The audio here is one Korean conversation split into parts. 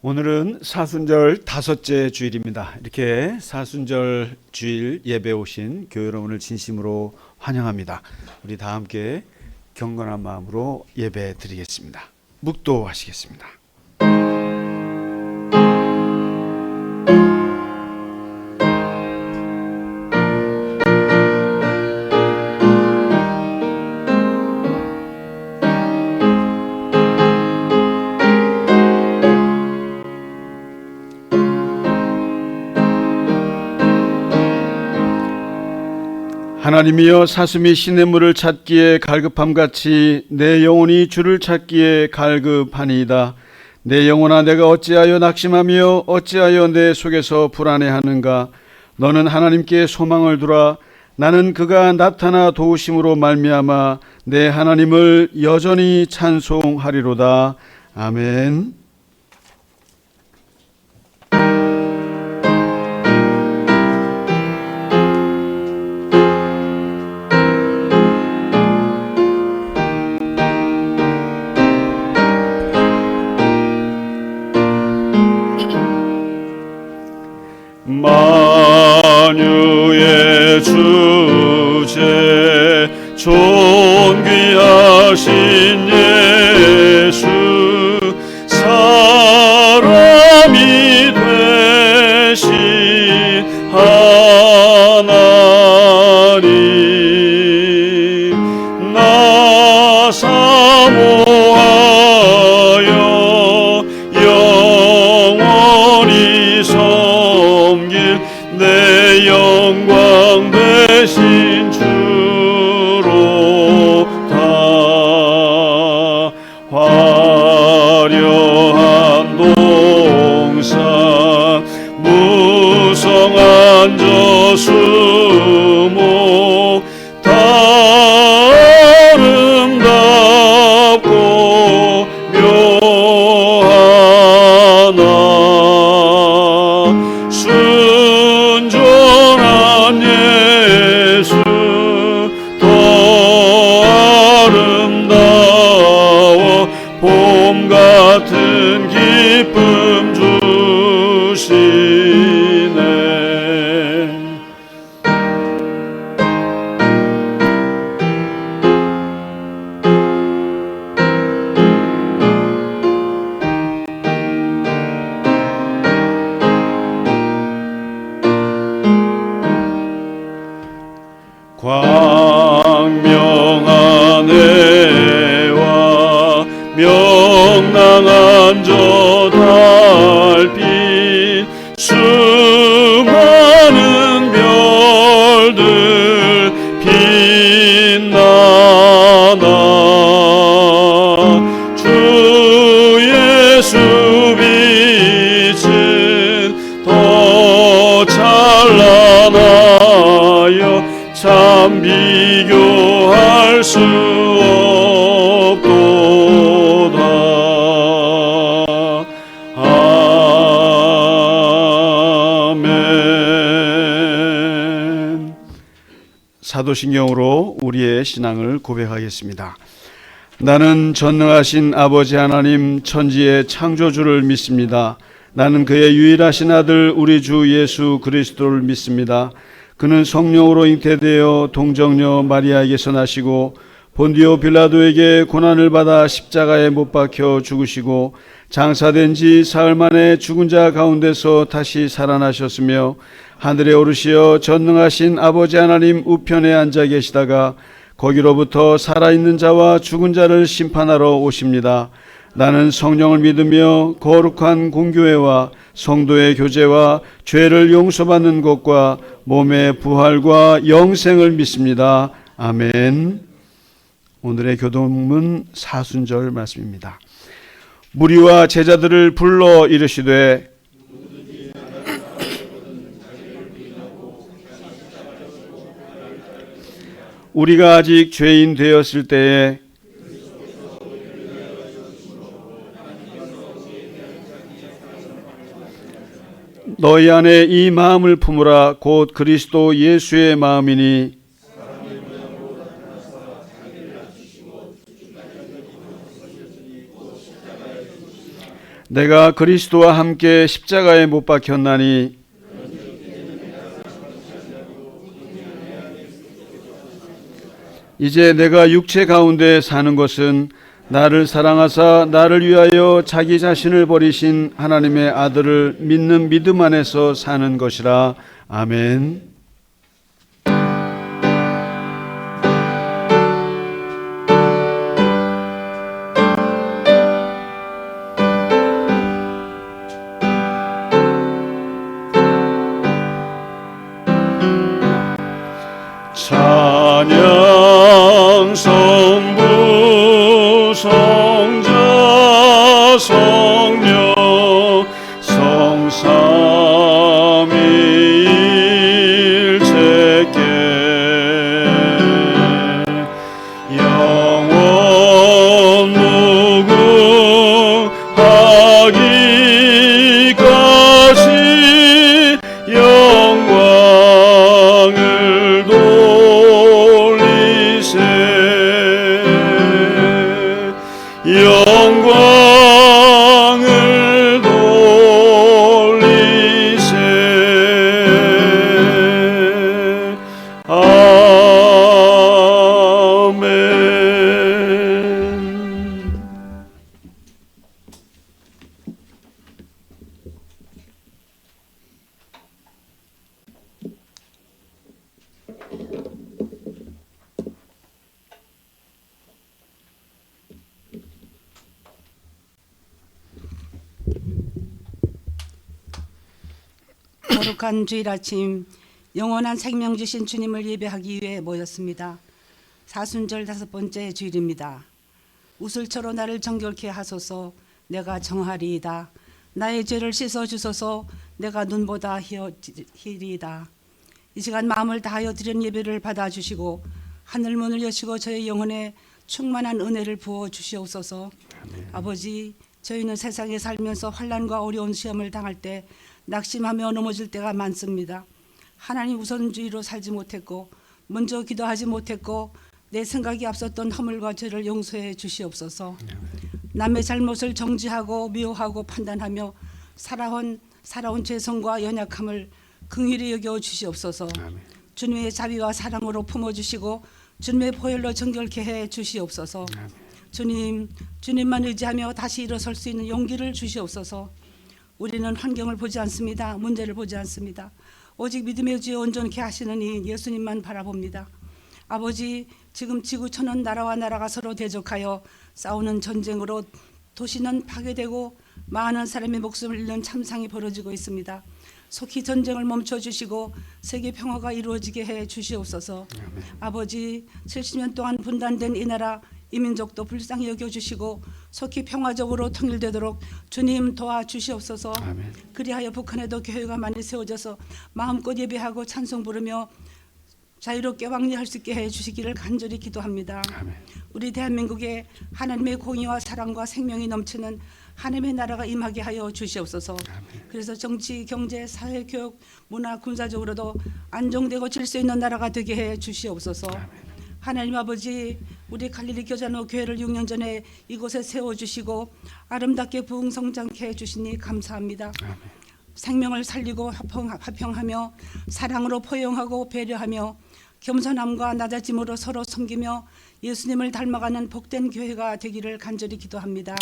오늘은 사순절 다섯째 주일입니다. 이렇게 사순절 주일 예배 오신 교회 여러분을 진심으로 환영합니다. 우리 다 함께 경건한 마음으로 예배 드리겠습니다. 묵도하시겠습니다. 하나님이여, 사슴이 시냇물을 찾기에 갈급함같이 내 영혼이 주를 찾기에 갈급하니이다. 내 영혼아, 내가 어찌하여 낙심하며 어찌하여 내 속에서 불안해하는가. 너는 하나님께 소망을 두라. 나는 그가 나타나 도우심으로 말미암아 내 하나님을 여전히 찬송하리로다. 아멘. 만유의 주제 존귀하신 예수, 사람이 되신 하나님, 나 사모하여 영원히 내 영광 되신 주로다. 화려한 동산 무성한 저수목 다 아름답고 묘하나. 순전한 예수 더 아름다워 봄 같은 기쁨 주시네. 광명한 해와 명랑한 저 달빛, 수많은 별들 빛나나. 주 예수 빛은 더 찬란하여 참 비교할 수 없도다. 아멘. 사도신경으로 우리의 신앙을 고백하겠습니다. 나는 전능하신 아버지 하나님 천지의 창조주를 믿습니다. 나는 그의 유일하신 아들 우리 주 예수 그리스도를 믿습니다. 그는 성령으로 잉태되어 동정녀 마리아에게서 나시고 본디오 빌라도에게 고난을 받아 십자가에 못 박혀 죽으시고 장사된 지 사흘 만에 죽은 자 가운데서 다시 살아나셨으며 하늘에 오르시어 전능하신 아버지 하나님 우편에 앉아 계시다가 거기로부터 살아있는 자와 죽은 자를 심판하러 오십니다. 나는 성령을 믿으며 거룩한 공교회와 성도의 교제와 죄를 용서받는 것과 몸의 부활과 영생을 믿습니다. 아멘. 오늘의 교동문 사순절 말씀입니다. 무리와 제자들을 불러 이르시되 우리가 아직 죄인 되었을 때에 너희 안에 이 마음을 품으라. 곧 그리스도 예수의 마음이니 내가 그리스도와 함께 십자가에 못 박혔나니 이제 내가 육체 가운데 사는 것은 나를 사랑하사 나를 위하여 자기 자신을 버리신 하나님의 아들을 믿는 믿음 안에서 사는 것이라. 아멘. 찬양 성부 성자 성령 성삼위일체께 영원 무궁하기까지 영광을 돌리세. 영광을 돌리세. 아멘. 거룩한 주일 아침, 영원한 생명 주신 주님을 예배하기 위해 모였습니다. 사순절 5번째 주일입니다. 우슬처로 나를 정결케 하소서. 내가 정하리이다. 나의 죄를 씻어 주소서. 내가 눈보다 희리이다. 이 시간 마음을 다하여 드린 예배를 받아주시고 하늘 문을 여시고 저의 영혼에 충만한 은혜를 부어 주시옵소서. 아버지, 저희는 세상에 살면서 환난과 어려운 시험을 당할 때 낙심하며 넘어질 때가 많습니다. 하나님 우선주의로 살지 못했고 먼저 기도하지 못했고 내 생각이 앞섰던 허물과 죄를 용서해 주시옵소서. 남의 잘못을 정지하고 미워하고 판단하며 살아온 죄성과 연약함을 긍휼히 여겨 주시옵소서. 주님의 자비와 사랑으로 품어주시고 주님의 보혈로 정결케 해 주시옵소서. 주님만 의지하며 다시 일어설 수 있는 용기를 주시옵소서. 우리는 환경을 보지 않습니다. 문제를 보지 않습니다. 오직 믿음의 주에 온전케 하시는 이 예수님만 바라봅니다. 아버지, 지금 지구촌은 나라와 나라가 서로 대적하여 싸우는 전쟁으로 도시는 파괴되고 많은 사람의 목숨을 잃는 참상이 벌어지고 있습니다. 속히 전쟁을 멈춰주시고 세계 평화가 이루어지게 해 주시옵소서. 아버지, 70년 동안 분단된 이 나라 이 민족도 불쌍히 여겨주시고 속히 평화적으로 통일되도록 주님 도와주시옵소서. 그리하여 북한에도 교회가 많이 세워져서 마음껏 예배하고 찬송 부르며 자유롭게 왕래할 수 있게 해주시기를 간절히 기도합니다. 우리 대한민국에 하나님의 공의와 사랑과 생명이 넘치는 하나님의 나라가 임하게 하여 주시옵소서. 그래서 정치, 경제, 사회, 교육, 문화, 군사적으로도 안정되고 질서 있는 나라가 되게 해 주시옵소서. 하나님 아버지, 우리 갈릴리 교자노 교회를 6년 전에 이곳에 세워주시고 아름답게 부흥성장케 해주시니 감사합니다. 생명을 살리고 화평하며 사랑으로 포용하고 배려하며 겸손함과 낮아짐으로 서로 섬기며 예수님을 닮아가는 복된 교회가 되기를 간절히 기도합니다.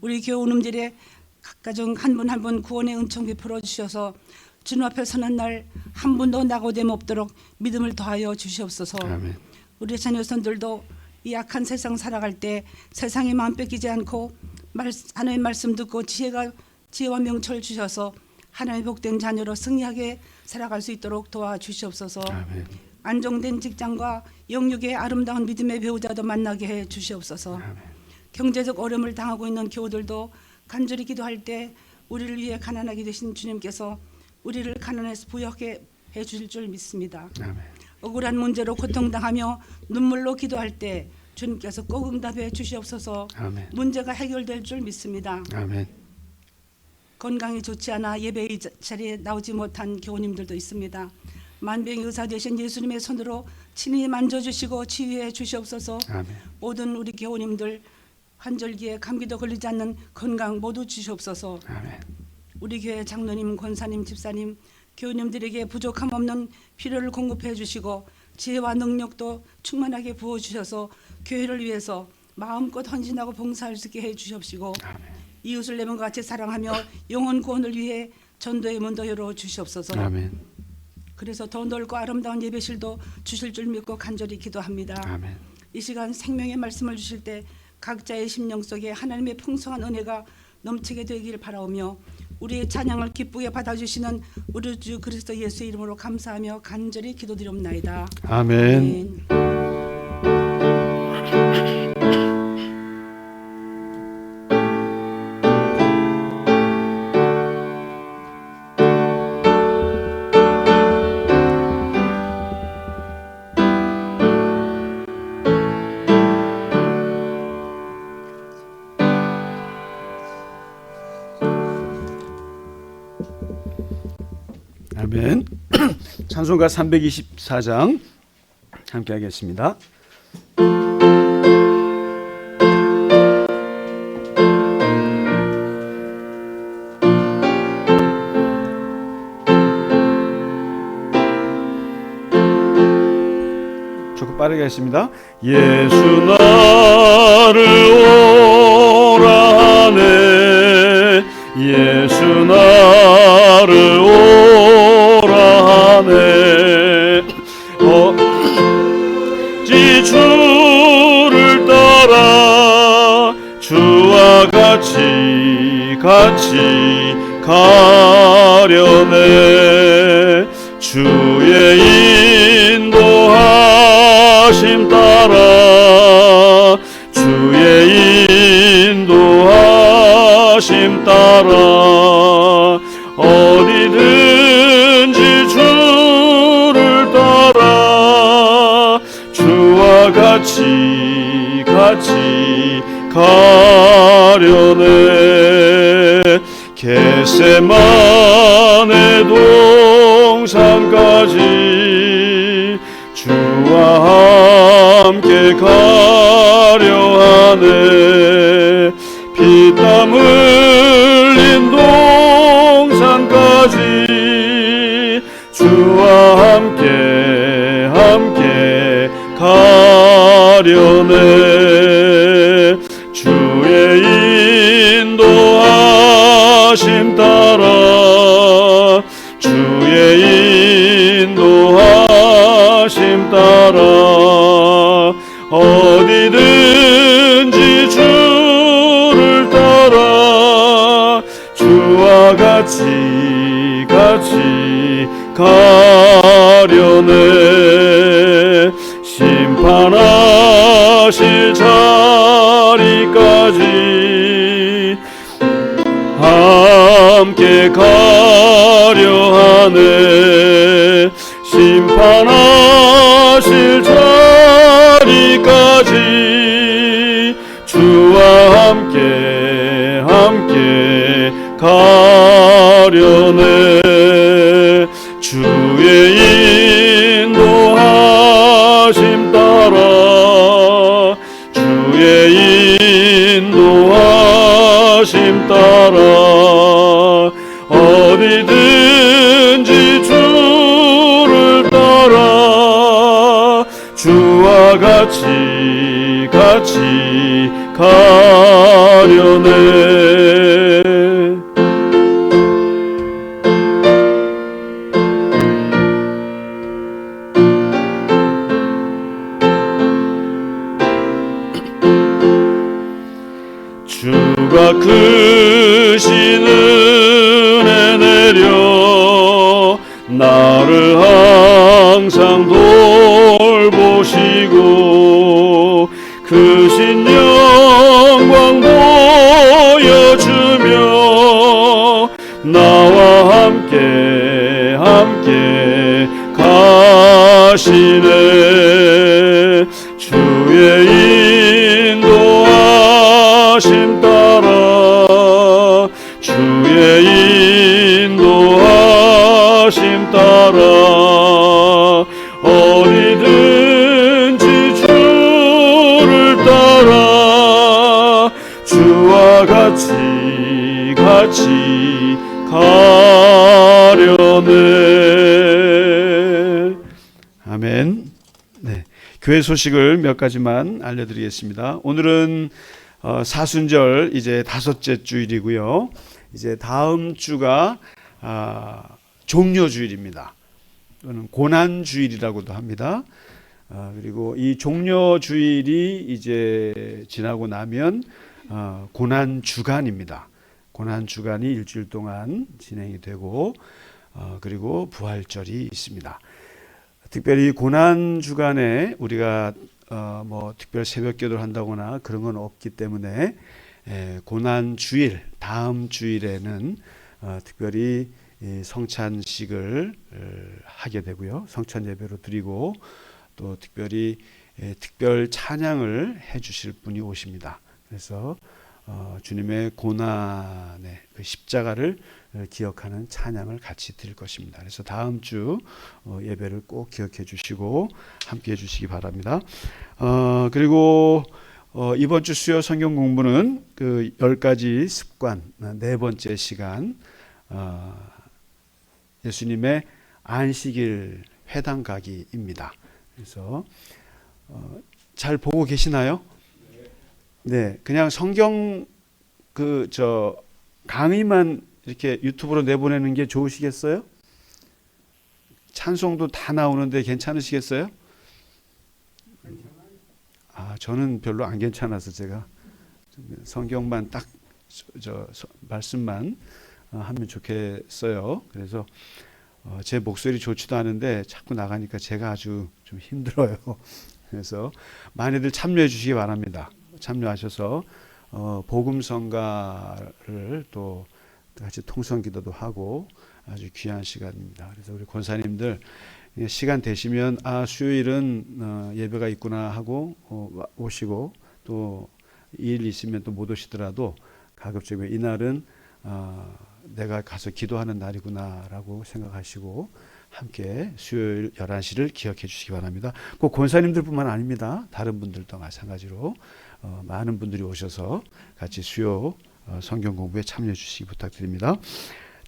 우리 교우님들의 각 가정 한 분 한 분 구원의 은총 베풀어 주셔서 주님 앞에 서는 날 한 분도 낙오됨 없도록 믿음을 더하여 주시옵소서. 우리 자녀선들도 이 악한 세상 살아갈 때 세상에 마음 뺏기지 않고 하나님의 말씀 듣고 지혜와 명철 주셔서 하나님의 복된 자녀로 승리하게 살아갈 수 있도록 도와주시옵소서. 안정된 직장과 영육의 아름다운 믿음의 배우자도 만나게 해 주시옵소서. 경제적 어려움을 당하고 있는 교우들도 간절히 기도할 때 우리를 위해 가난하게 되신 주님께서 우리를 가난해서 부유하게 해 주실 줄 믿습니다. 억울한 문제로 고통당하며 눈물로 기도할 때 주님께서 꼭 응답해 주시옵소서. 문제가 해결될 줄 믿습니다. 건강이 좋지 않아 예배 자리에 나오지 못한 교우님들도 있습니다. 만병의 의사 되신 예수님의 손으로 친히 만져주시고 치유해 주시옵소서. 모든 우리 교우님들 환절기에 감기도 걸리지 않는 건강 모두 주시옵소서. 아멘. 우리 교회 장로님, 권사님, 집사님, 교우님들에게 부족함 없는 필요를 공급해 주시고 지혜와 능력도 충만하게 부어 주셔서 교회를 위해서 마음껏 헌신하고 봉사할 수 있게 해 주시옵시고 이웃을 내 몸과 같이 사랑하며 영혼 구원을 위해 전도의 문도 열어 주시옵소서. 아멘. 그래서 더 넓고 아름다운 예배실도 주실 줄 믿고 간절히 기도합니다. 아멘. 이 시간 생명의 말씀을 주실 때 각자의 심령 속에 하나님의 풍성한 은혜가 넘치게 되기를 바라오며 우리의 찬양을 기쁘게 받아주시는 우리 주 그리스도 예수의 이름으로 감사하며 간절히 기도드리옵나이다. 아멘. 아멘. 찬송가 324장 함께 하겠습니다. 조금 빠르게 하겠습니다. 예수 나를 오라 하네, 예수 나를 오라 하네. 어찌 주를 따라 주와 같이 가려네. 주의 인도하심 따라, 주의 인도하심 따라 어디든지 주를 따라 주와 같이 가려네. 겟세마네 동산까지 주와 함께 가려 하네. 피땀 흘린 동산까지 주와 함께 가려네. 주의 인도하심 따라, 주의 인도하심 따라 어디든지 주를 따라 주와 같이 가려네. 심판하실 자리까지 함께 가려 하네. 심판하실 자리까지 주와 함께 가려네. 주의 인도하심 따라, 주의 인도하심 따라 어디든지 주를 따라 주와 같이 가려네. 주가 크신 은혜 내려 나를 항상 돌보시고 크신 영광 보여주며 나와 함께 가시네. 주의 인도하심 따라, 주의 인도하심 따라 어디든지 주를 따라 가려네. 아멘. 네, 교회 소식을 몇 가지만 알려드리겠습니다. 오늘은 사순절 이제 다섯째 주일이고요. 이제 다음 주가 종려주일입니다. 또는 고난주일이라고도 합니다. 그리고 이 종려주일이 이제 지나고 나면 고난주간입니다. 고난주간이 일주일 동안 진행이 되고 그리고 부활절이 있습니다. 특별히 고난주간에 우리가 뭐 특별 새벽기도를 한다거나 그런 건 없기 때문에 고난주일 다음 주일에는 특별히 성찬식을 하게 되고요. 성찬 예배로 드리고 또 특별히 특별 찬양을 해주실 분이 오십니다. 그래서 주님의 고난의 그 십자가를 기억하는 찬양을 같이 드릴 것입니다. 그래서 다음 주 예배를 꼭 기억해 주시고 함께 해 주시기 바랍니다. 그리고 이번 주 수요 성경 공부는 그 10가지 습관 네 번째 시간 예수님의 안식일 회당 가기입니다. 그래서 잘 보고 계시나요? 네, 그냥 성경 강의만 이렇게 유튜브로 내보내는 게 좋으시겠어요? 찬송도 다 나오는데 괜찮으시겠어요? 저는 별로 안 괜찮아서 제가 성경만 딱 말씀만 하면 좋겠어요. 그래서 제 목소리 좋지도 않은데 자꾸 나가니까 제가 아주 좀 힘들어요. 그래서 많이들 참여해 주시기 바랍니다. 참여하셔서 복음성가를 또 같이 통성기도도 하고 아주 귀한 시간입니다. 그래서 우리 권사님들 시간 되시면 수요일은 예배가 있구나 하고 오시고 또 일 있으면 또 못 오시더라도 가급적이면 이날은 내가 가서 기도하는 날이구나라고 생각하시고 함께 수요일 11시를 기억해 주시기 바랍니다. 꼭 권사님들뿐만 아닙니다. 다른 분들도 마찬가지로 많은 분들이 오셔서 같이 수요 성경 공부에 참여해 주시기 부탁드립니다.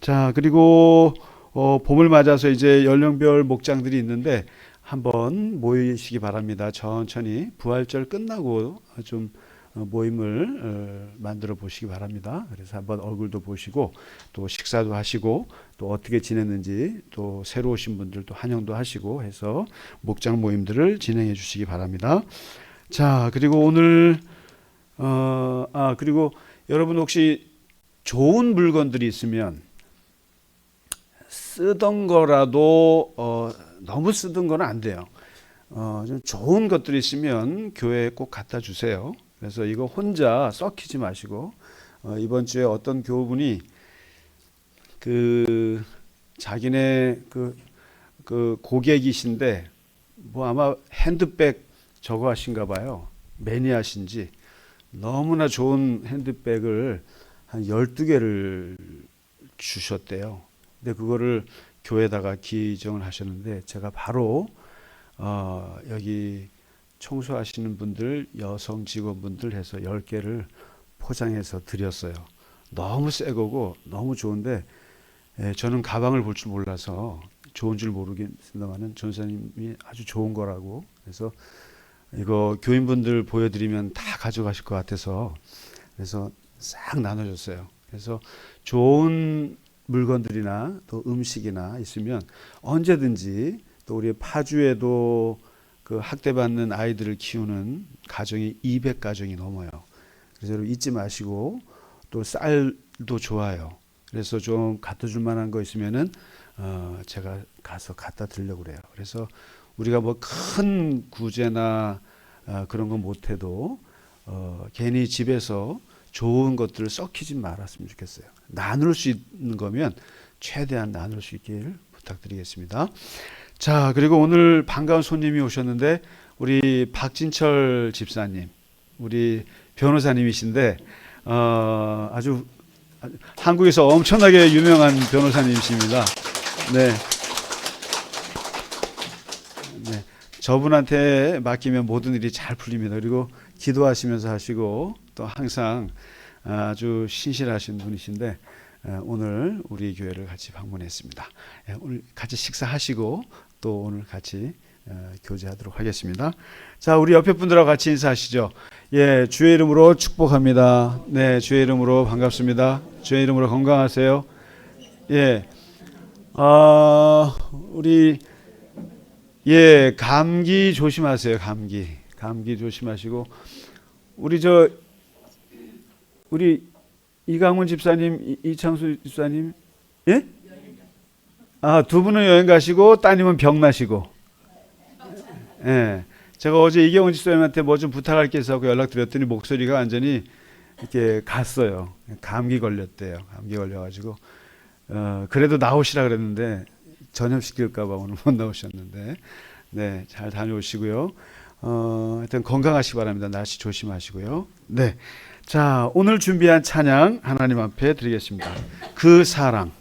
자, 그리고 봄을 맞아서 이제 연령별 목장들이 있는데 한번 모이시기 바랍니다. 천천히 부활절 끝나고 좀 모임을 만들어 보시기 바랍니다. 그래서 한번 얼굴도 보시고 또 식사도 하시고 또 어떻게 지냈는지 또 새로 오신 분들도 환영도 하시고 해서 목장 모임들을 진행해 주시기 바랍니다. 자, 그리고 오늘 그리고 여러분 혹시 좋은 물건들이 있으면 쓰던 거라도 너무 쓰던 건 안 돼요. 좀 좋은 것들이 있으면 교회에 꼭 갖다 주세요. 그래서 이거 혼자 썩히지 마시고 이번 주에 어떤 교우분이 자기네 그 고객이신데 뭐 아마 핸드백 저거 하신가 봐요. 매니아신지 너무나 좋은 핸드백을 한 12개를 주셨대요. 근데 그거를 교회에다가 기증을 하셨는데 제가 바로 여기 청소하시는 분들, 여성 직원분들 해서 10개를 포장해서 드렸어요. 너무 새 거고 너무 좋은데 저는 가방을 볼 줄 몰라서 좋은 줄 모르겠습니다만 전사님이 아주 좋은 거라고 그래서 이거 교인분들 보여드리면 다 가져가실 것 같아서 그래서 싹 나눠줬어요. 그래서 좋은 물건들이나 또 음식이나 있으면 언제든지 또 우리 파주에도 그 학대받는 아이들을 키우는 가정이 200가정이 넘어요. 그래서 여러분 잊지 마시고 또 쌀도 좋아요. 그래서 좀 갖다 줄 만한 거 있으면은 제가 가서 갖다 드리려고 그래요. 그래서 우리가 뭐 큰 구제나 그런 건 못해도 괜히 집에서 좋은 것들을 썩히지 말았으면 좋겠어요. 나눌 수 있는 거면 최대한 나눌 수 있기를 부탁드리겠습니다. 자, 그리고 오늘 반가운 손님이 오셨는데 우리 박진철 집사님, 우리 변호사님이신데 아주 한국에서 엄청나게 유명한 변호사님이십니다. 네. 네. 저분한테 맡기면 모든 일이 잘 풀립니다. 그리고 기도하시면서 하시고 또 항상 아주 신실하신 분이신데 오늘 우리 교회를 같이 방문했습니다. 오늘 같이 식사하시고 또 오늘 같이 교제하도록 하겠습니다. 자, 우리 옆에 분들하고 같이 인사하시죠. 예, 주의 이름으로 축복합니다. 네, 주의 이름으로 반갑습니다. 주의 이름으로 건강하세요. 예, 우리 감기 조심하세요. 감기 조심하시고 우리 이강문 집사님, 이창수 집사님, 예? 두 분은 여행 가시고 따님은 병 나시고. 예. 제가 어제 이경훈 집사님한테 뭐 좀 부탁할 게 있어서 연락드렸더니 목소리가 완전히 이렇게 갔어요. 감기 걸렸대요. 감기 걸려가지고 그래도 나오시라 그랬는데 전염시킬까봐 오늘 못 나오셨는데, 네, 잘 다녀오시고요. 하여튼 건강하시기 바랍니다. 날씨 조심하시고요. 네, 자, 오늘 준비한 찬양 하나님 앞에 드리겠습니다. 그 사랑.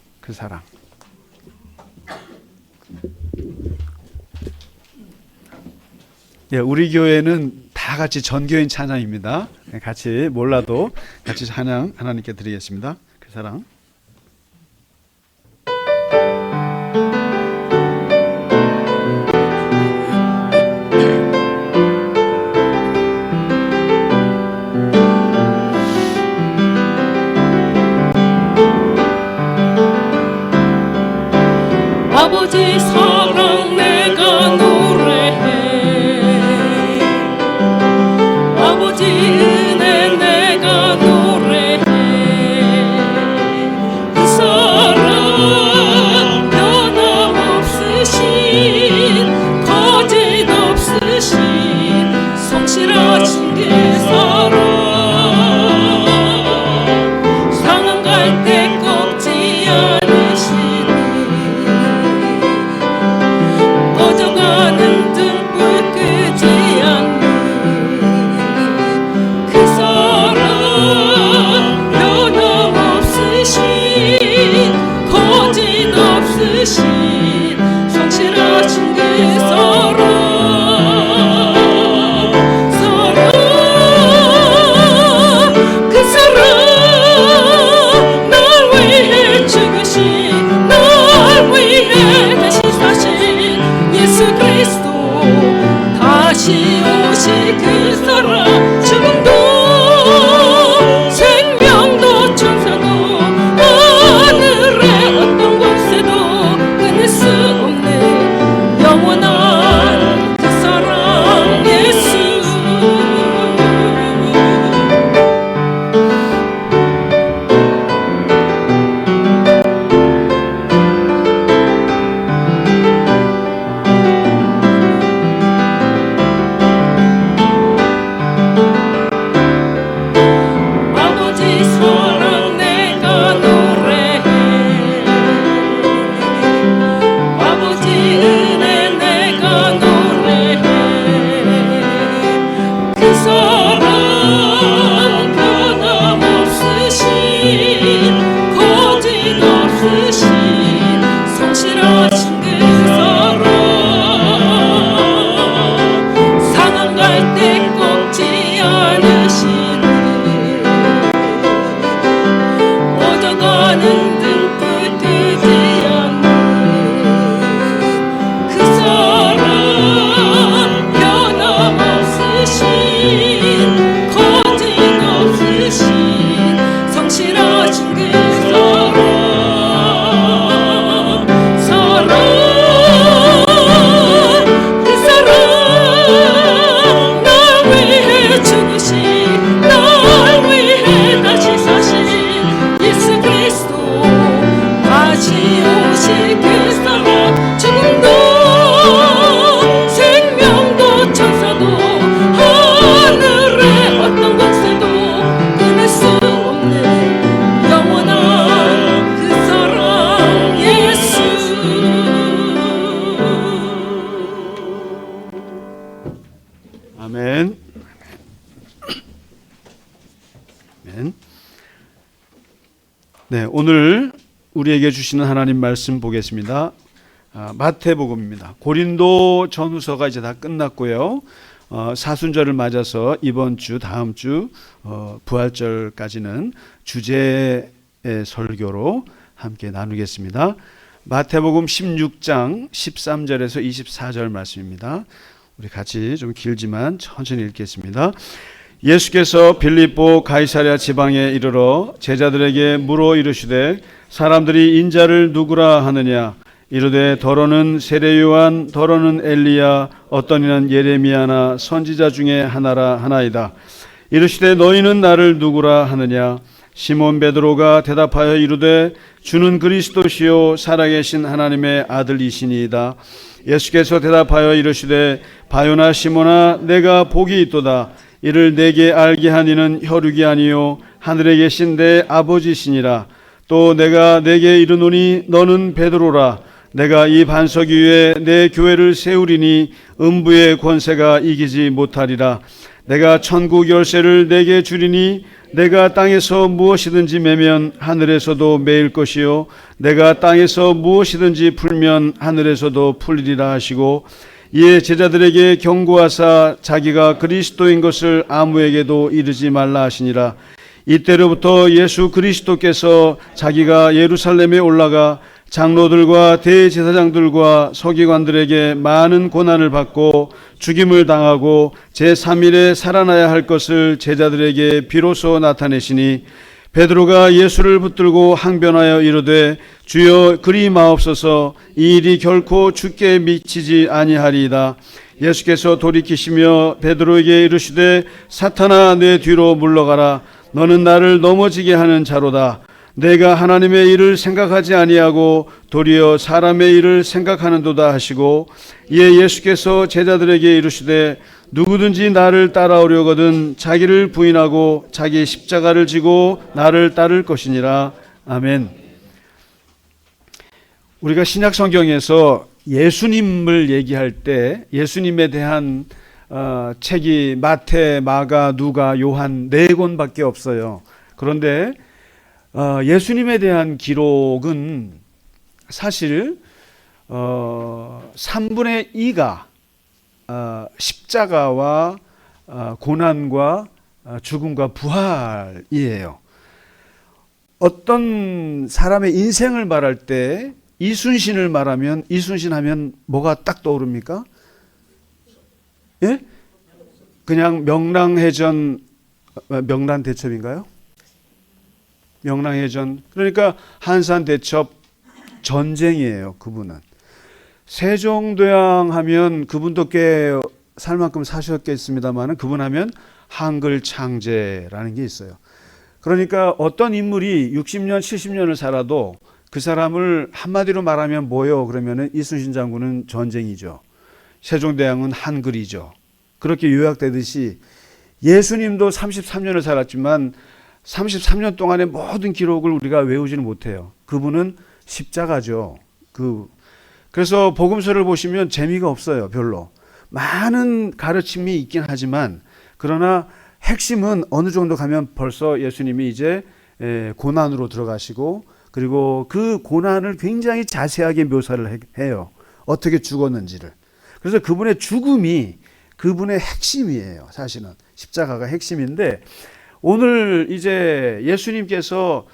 예, 우리 교회는 다 같이 전교인 찬양입니다. 같이 몰라도 같이 찬양 하나님께 드리겠습니다. 그 사랑. 아버지 사랑 내가 노래해, 아버지 은혜 내가 노래해. 그 사랑 변함없으신 거짓 없으신 성실하신 그 사랑, 상한 갈 때 꺾지 않으시는 꺼져가는 등불 끄지 않는 그 사랑, 변함없으신 거짓 없으신 성실하신 그 사랑, 그 사랑, 날 위해 죽으신, 날 위해 다시 사신 예수 그리스도, 다시 오실 그 사랑. 죽음도 생명도 천사도 하늘의 어떤 곳에도 끊을 수 없는 영원한 그 사랑 예수. 아버지 사랑 내가 노래해, 아버지 은혜 내가 노래해. 그 사랑 변함없으신 거짓 없으신 성실하신 그 사랑, 상한 갈 때 꺾지 않으시는 꺼져가는 등불 끄지 않는 그 사랑, 변함없으신 거짓 없으신 성실하신 그 사랑, 그 사랑, 날 위해 죽으신, 날 위해 다시 사신 예수 그리스도, 다시 오실 그 사랑. 죽음도 생명도 천사도 하늘의 어떤 곳에도 끊을 수 없는 영원한 그 사랑 예수. 아멘. 아멘. 네, 오늘 우리에게 주시는 하나님 말씀 보겠습니다. 마태복음입니다. 고린도 전후서가 이제 다 끝났고요. 사순절을 맞아서 이번 주, 다음 주 부활절까지는 주제에 설교로 함께 나누겠습니다. 마태복음 16장 13절에서 24절 말씀입니다. 우리 같이 좀 길지만 천천히 읽겠습니다. 예수께서 빌립보 가이사랴 지방에 이르러 제자들에게 물어 이르시되 사람들이 인자를 누구라 하느냐? 이르되 더러는 세례 요한, 더러는 엘리야, 어떤 이는 예레미야나 선지자 중에 하나라 하나이다. 이르시되 너희는 나를 누구라 하느냐? 시몬 베드로가 대답하여 이르되 주는 그리스도시요 살아계신 하나님의 아들이시니이다. 예수께서 대답하여 이르시되 바요나 시몬아 내가 복이 있도다. 이를 내게 알게 하니는 혈육이 아니요 하늘에 계신 내 아버지시니라. 또 내가 내게 이르노니 너는 베드로라. 내가 이 반석 위에 내 교회를 세우리니 음부의 권세가 이기지 못하리라. 내가 천국 열쇠를 내게 주리니 내가 땅에서 무엇이든지 매면 하늘에서도 매일 것이요 내가 땅에서 무엇이든지 풀면 하늘에서도 풀리리라 하시고 이에 제자들에게 경고하사 자기가 그리스도인 것을 아무에게도 이르지 말라 하시니라. 이때로부터 예수 그리스도께서 자기가 예루살렘에 올라가 장로들과 대제사장들과 서기관들에게 많은 고난을 받고 죽임을 당하고 제3일에 살아나야 할 것을 제자들에게 비로소 나타내시니 베드로가 예수를 붙들고 항변하여 이르되 주여 그리 마옵소서 이 일이 결코 주께 미치지 아니하리이다. 예수께서 돌이키시며 베드로에게 이르시되 사탄아 내 뒤로 물러가라. 너는 나를 넘어지게 하는 자로다. 내가 하나님의 일을 생각하지 아니하고 도리어 사람의 일을 생각하는도다 하시고 이에 예수께서 제자들에게 이르시되 누구든지 나를 따라오려거든 자기를 부인하고 자기 십자가를 지고 나를 따를 것이니라. 아멘. 우리가 신약 성경에서 예수님을 얘기할 때 예수님에 대한 책이 마태, 마가, 누가, 요한 4권밖에 없어요. 그런데 예수님에 대한 기록은 사실 3분의 2가 십자가와 고난과 죽음과 부활이에요. 어떤 사람의 인생을 말할 때 이순신을 말하면 이순신 하면 뭐가 딱 떠오릅니까? 예? 그냥 명랑해전 명란대첩인가요? 명랑해전 그러니까 한산대첩 전쟁이에요. 그분은 세종대왕 하면 그분도 꽤 살 만큼 사셨겠습니다만 그분 하면 한글 창제라는 게 있어요. 그러니까 어떤 인물이 60년 70년을 살아도 그 사람을 한마디로 말하면 뭐요? 그러면은 이순신 장군은 전쟁이죠. 세종대왕은 한글이죠. 그렇게 요약되듯이 예수님도 33년을 살았지만 33년 동안의 모든 기록을 우리가 외우지는 못해요. 그분은 십자가죠. 그래서 복음서를 보시면 재미가 없어요. 별로. 많은 가르침이 있긴 하지만 그러나 핵심은 어느 정도 가면 벌써 예수님이 이제 고난으로 들어가시고 그리고 그 고난을 굉장히 자세하게 묘사를 해요. 어떻게 죽었는지를. 그래서 그분의 죽음이 그분의 핵심이에요. 사실은 십자가가 핵심인데 오늘 이제 예수님께서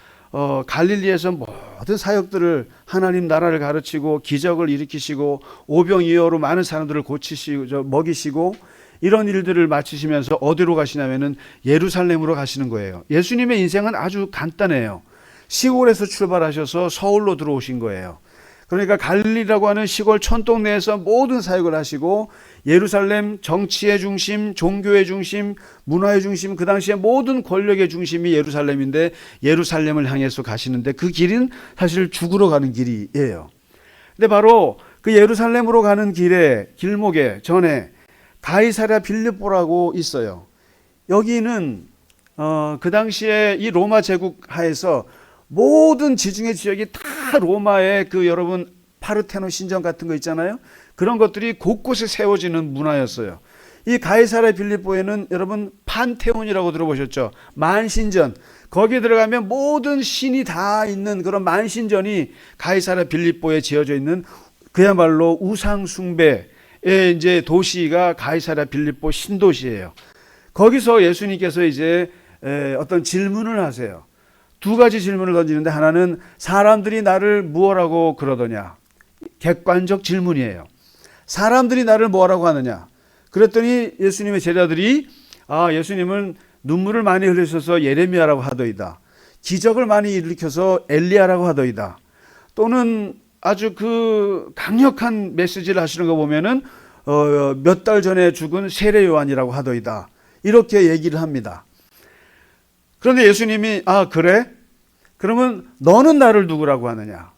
갈릴리에서 모든 사역들을 하나님 나라를 가르치고 기적을 일으키시고 오병이어로 많은 사람들을 고치시고 먹이시고 이런 일들을 마치시면서 어디로 가시냐면은 예루살렘으로 가시는 거예요. 예수님의 인생은 아주 간단해요. 시골에서 출발하셔서 서울로 들어오신 거예요. 그러니까 갈릴리라고 하는 시골 촌동 내에서 모든 사역을 하시고 예루살렘 정치의 중심, 종교의 중심, 문화의 중심, 그 당시에 모든 권력의 중심이 예루살렘인데 예루살렘을 향해서 가시는데 그 길은 사실 죽으러 가는 길이에요. 근데 바로 그 예루살렘으로 가는 길에 길목에 전에 가이사랴 빌립보라고 있어요. 여기는 그 당시에 이 로마 제국 하에서 모든 지중해 지역이 다 로마의 그 여러분 파르테논 신전 같은 거 있잖아요. 그런 것들이 곳곳에 세워지는 문화였어요. 이 가이사랴 빌립보에는 여러분 판테온이라고 들어보셨죠? 만신전. 거기에 들어가면 모든 신이 다 있는 그런 만신전이 가이사랴 빌립보에 지어져 있는 그야말로 우상 숭배의 이제 도시가 가이사랴 빌립보 신도시예요. 거기서 예수님께서 이제 어떤 질문을 하세요. 두 가지 질문을 던지는데, 하나는 사람들이 나를 무엇라고 그러더냐. 객관적 질문이에요. 사람들이 나를 뭐라고 하느냐. 그랬더니 예수님의 제자들이 예수님은 눈물을 많이 흘리셔서 예레미야라고 하더이다. 기적을 많이 일으켜서 엘리야라고 하더이다. 또는 아주 그 강력한 메시지를 하시는 거 보면은 몇 달 전에 죽은 세례 요한이라고 하더이다. 이렇게 얘기를 합니다. 그런데 예수님이 그래? 그러면 너는 나를 누구라고 하느냐?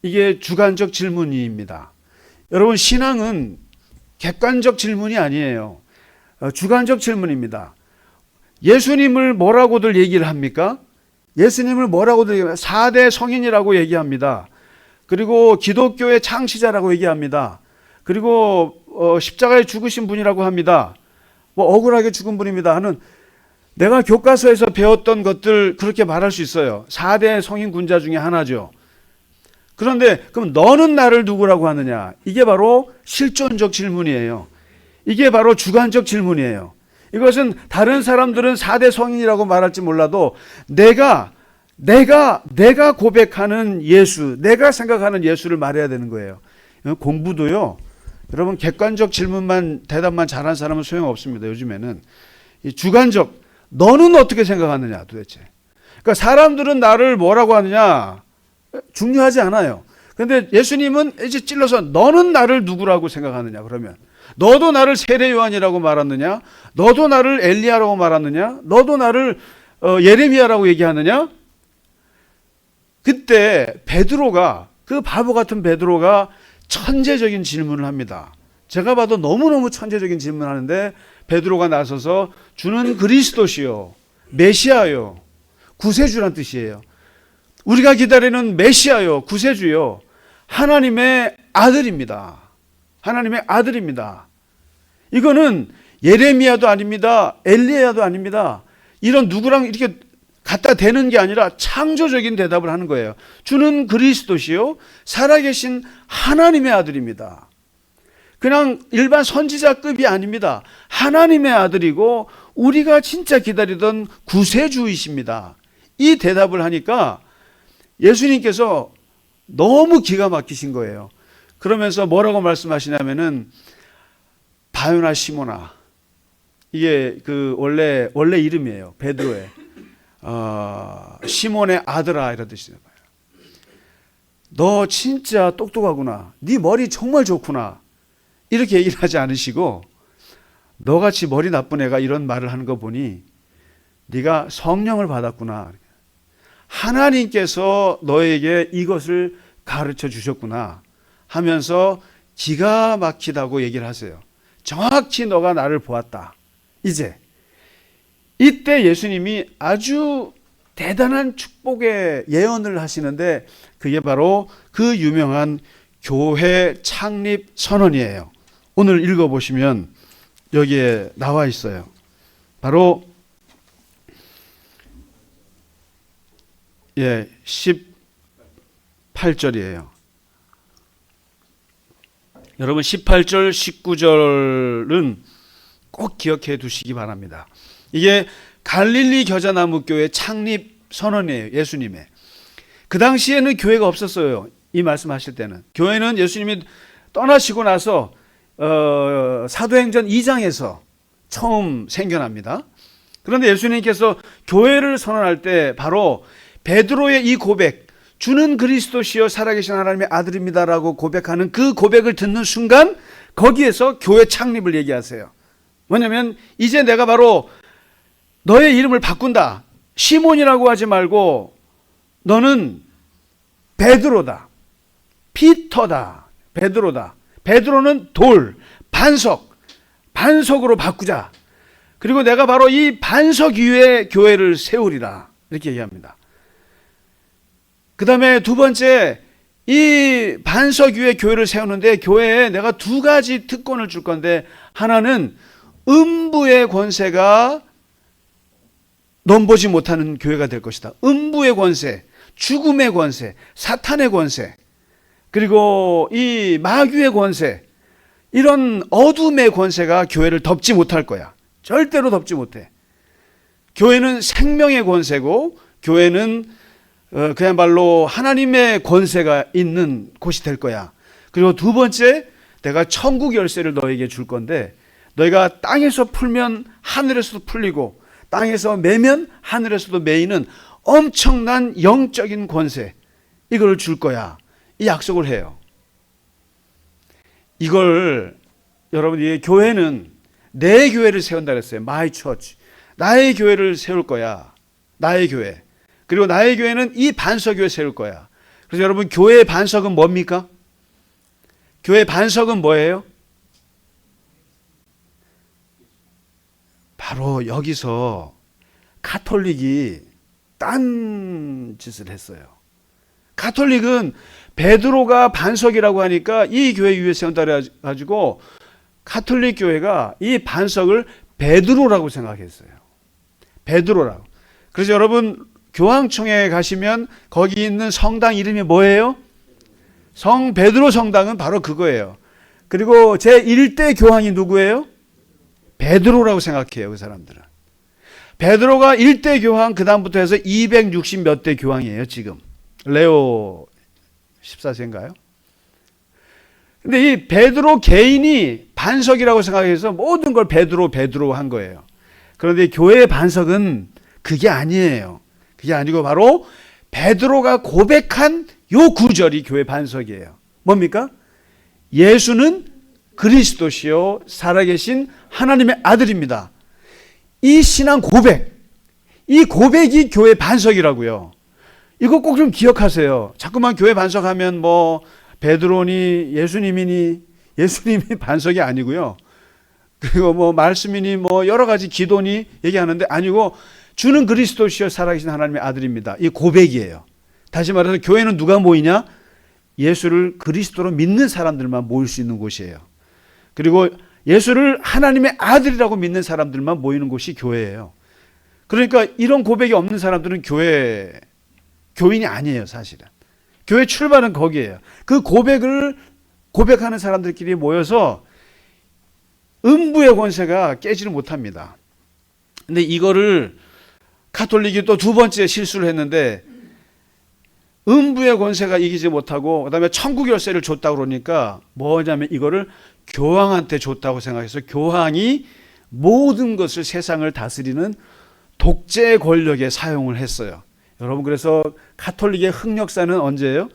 이게 주관적 질문입니다. 여러분, 신앙은 객관적 질문이 아니에요. 주관적 질문입니다. 예수님을 뭐라고들 얘기를 합니까? 예수님을 뭐라고들 얘기합니다. 4대 성인이라고 얘기합니다. 그리고 기독교의 창시자라고 얘기합니다. 그리고 십자가에 죽으신 분이라고 합니다. 억울하게 죽은 분입니다 하는, 내가 교과서에서 배웠던 것들 그렇게 말할 수 있어요. 4대 성인 군자 중에 하나죠. 그런데 그럼 너는 나를 누구라고 하느냐? 이게 바로 실존적 질문이에요. 이게 바로 주관적 질문이에요. 이것은 다른 사람들은 4대 성인이라고 말할지 몰라도 내가 고백하는 예수, 내가 생각하는 예수를 말해야 되는 거예요. 공부도요, 여러분, 객관적 질문만, 대답만 잘한 사람은 소용없습니다. 요즘에는 이 주관적, 너는 어떻게 생각하느냐 도대체. 그러니까 사람들은 나를 뭐라고 하느냐 중요하지 않아요. 그런데 예수님은 이제 찔러서 너는 나를 누구라고 생각하느냐. 그러면 너도 나를 세례 요한이라고 말하느냐? 너도 나를 엘리야라고 말하느냐? 너도 나를 예레미야라고 얘기하느냐? 그때 베드로가, 그 바보 같은 베드로가 천재적인 질문을 합니다. 제가 봐도 너무너무 천재적인 질문을 하는데, 베드로가 나서서 주는 그리스도시요, 메시아요, 구세주란 뜻이에요. 우리가 기다리는 메시아요, 구세주요, 하나님의 아들입니다. 하나님의 아들입니다. 이거는 예레미야도 아닙니다. 엘리야도 아닙니다. 이런 누구랑 이렇게 갖다 대는 게 아니라 창조적인 대답을 하는 거예요. 주는 그리스도시요, 살아계신 하나님의 아들입니다. 그냥 일반 선지자급이 아닙니다. 하나님의 아들이고 우리가 진짜 기다리던 구세주이십니다. 이 대답을 하니까 예수님께서 너무 기가 막히신 거예요. 그러면서 뭐라고 말씀하시냐면은, 바요나 시모나, 이게 그 원래 이름이에요. 베드로의 시몬의 아들아, 이런 뜻이에요. 너 진짜 똑똑하구나. 네 머리 정말 좋구나. 이렇게 얘기를 하지 않으시고, 너같이 머리 나쁜 애가 이런 말을 하는 거 보니 네가 성령을 받았구나. 하나님께서 너에게 이것을 가르쳐 주셨구나 하면서 기가 막히다고 얘기를 하세요. 정확히 너가 나를 보았다. 이때 예수님이 아주 대단한 축복의 예언을 하시는데, 그게 바로 그 유명한 교회 창립 선언이에요. 오늘 읽어보시면 여기에 나와 있어요. 바로 18절이에요. 여러분, 18절, 19절은 꼭 기억해 두시기 바랍니다. 이게 갈릴리 겨자나무 교회 창립 선언이에요. 예수님의. 그 당시에는 교회가 없었어요. 이 말씀하실 때는. 교회는 예수님이 떠나시고 나서 사도행전 2장에서 처음 생겨납니다. 그런데 예수님께서 교회를 선언할 때 바로 베드로의 이 고백, 주는 그리스도시요 살아계신 하나님의 아들입니다라고 고백하는 그 고백을 듣는 순간 거기에서 교회 창립을 얘기하세요. 뭐냐면, 이제 내가 바로 너의 이름을 바꾼다. 시몬이라고 하지 말고 너는 베드로다. 피터다. 베드로다. 베드로는 돌, 반석으로 바꾸자. 그리고 내가 바로 이 반석 위에 교회를 세우리라. 이렇게 얘기합니다. 그 다음에 두 번째, 이 반석 위에 교회를 세우는데 교회에 내가 두 가지 특권을 줄 건데, 하나는 음부의 권세가 넘보지 못하는 교회가 될 것이다. 음부의 권세, 죽음의 권세, 사탄의 권세, 그리고 이 마귀의 권세, 이런 어둠의 권세가 교회를 덮지 못할 거야. 절대로 덮지 못해. 교회는 생명의 권세고 교회는 그야말로 하나님의 권세가 있는 곳이 될 거야. 그리고 두 번째, 내가 천국 열쇠를 너에게 줄 건데 너희가 땅에서 풀면 하늘에서도 풀리고 땅에서 매면 하늘에서도 매이는 엄청난 영적인 권세, 이걸 줄 거야. 이 약속을 해요. 이걸 여러분, 이 교회는 내 교회를 세운다 그랬어요. My church. 나의 교회를 세울 거야. 나의 교회. 그리고 나의 교회는 이 반석교회 세울 거야. 그래서 여러분, 교회의 반석은 뭡니까? 교회의 반석은 뭐예요? 바로 여기서 가톨릭이 딴 짓을 했어요. 가톨릭은 베드로가 반석이라고 하니까 이 교회 위에 세운다 그래가지고 가톨릭 교회가 이 반석을 베드로라고 생각했어요. 베드로라고. 그래서 여러분, 교황청에 가시면 거기 있는 성당 이름이 뭐예요? 성 베드로 성당은 바로 그거예요. 그리고 제1대 교황이 누구예요? 베드로라고 생각해요, 그 사람들은. 베드로가 1대 교황, 그 다음부터 해서 260 몇 대 교황이에요, 지금. 레오 14세인가요? 근데 이 베드로 개인이 반석이라고 생각해서 모든 걸 베드로 한 거예요. 그런데 교회의 반석은 그게 아니에요. 그게 아니고 바로 베드로가 고백한 요 구절이 교회 반석이에요. 뭡니까? 예수는 그리스도시요 살아계신 하나님의 아들입니다. 이 신앙 고백, 이 고백이 교회 반석이라고요. 이거 꼭 좀 기억하세요. 자꾸만 교회 반석하면 뭐 베드로니 예수님이니, 예수님이 반석이 아니고요. 그리고 뭐 말씀이니 뭐 여러 가지 기도니 얘기하는데 아니고, 주는 그리스도시요 살아계신 하나님의 아들입니다. 이 고백이에요. 다시 말해서 교회는 누가 모이냐? 예수를 그리스도로 믿는 사람들만 모일 수 있는 곳이에요. 그리고 예수를 하나님의 아들이라고 믿는 사람들만 모이는 곳이 교회예요. 그러니까 이런 고백이 없는 사람들은 교인이 아니에요, 사실은. 교회 출발은 거기에요. 그 고백을 고백하는 사람들끼리 모여서 음부의 권세가 깨지를 못합니다. 근데 이거를 가톨릭이 또 두 번째 실수를 했는데, 음부의 권세가 이기지 못하고 그다음에 천국 열쇠를 줬다고 그러니까 뭐냐면 이거를 교황한테 줬다고 생각해서 교황이 모든 것을, 세상을 다스리는 독재 권력에 사용을 했어요. 여러분, 그래서 가톨릭의 흑역사는 언제예요?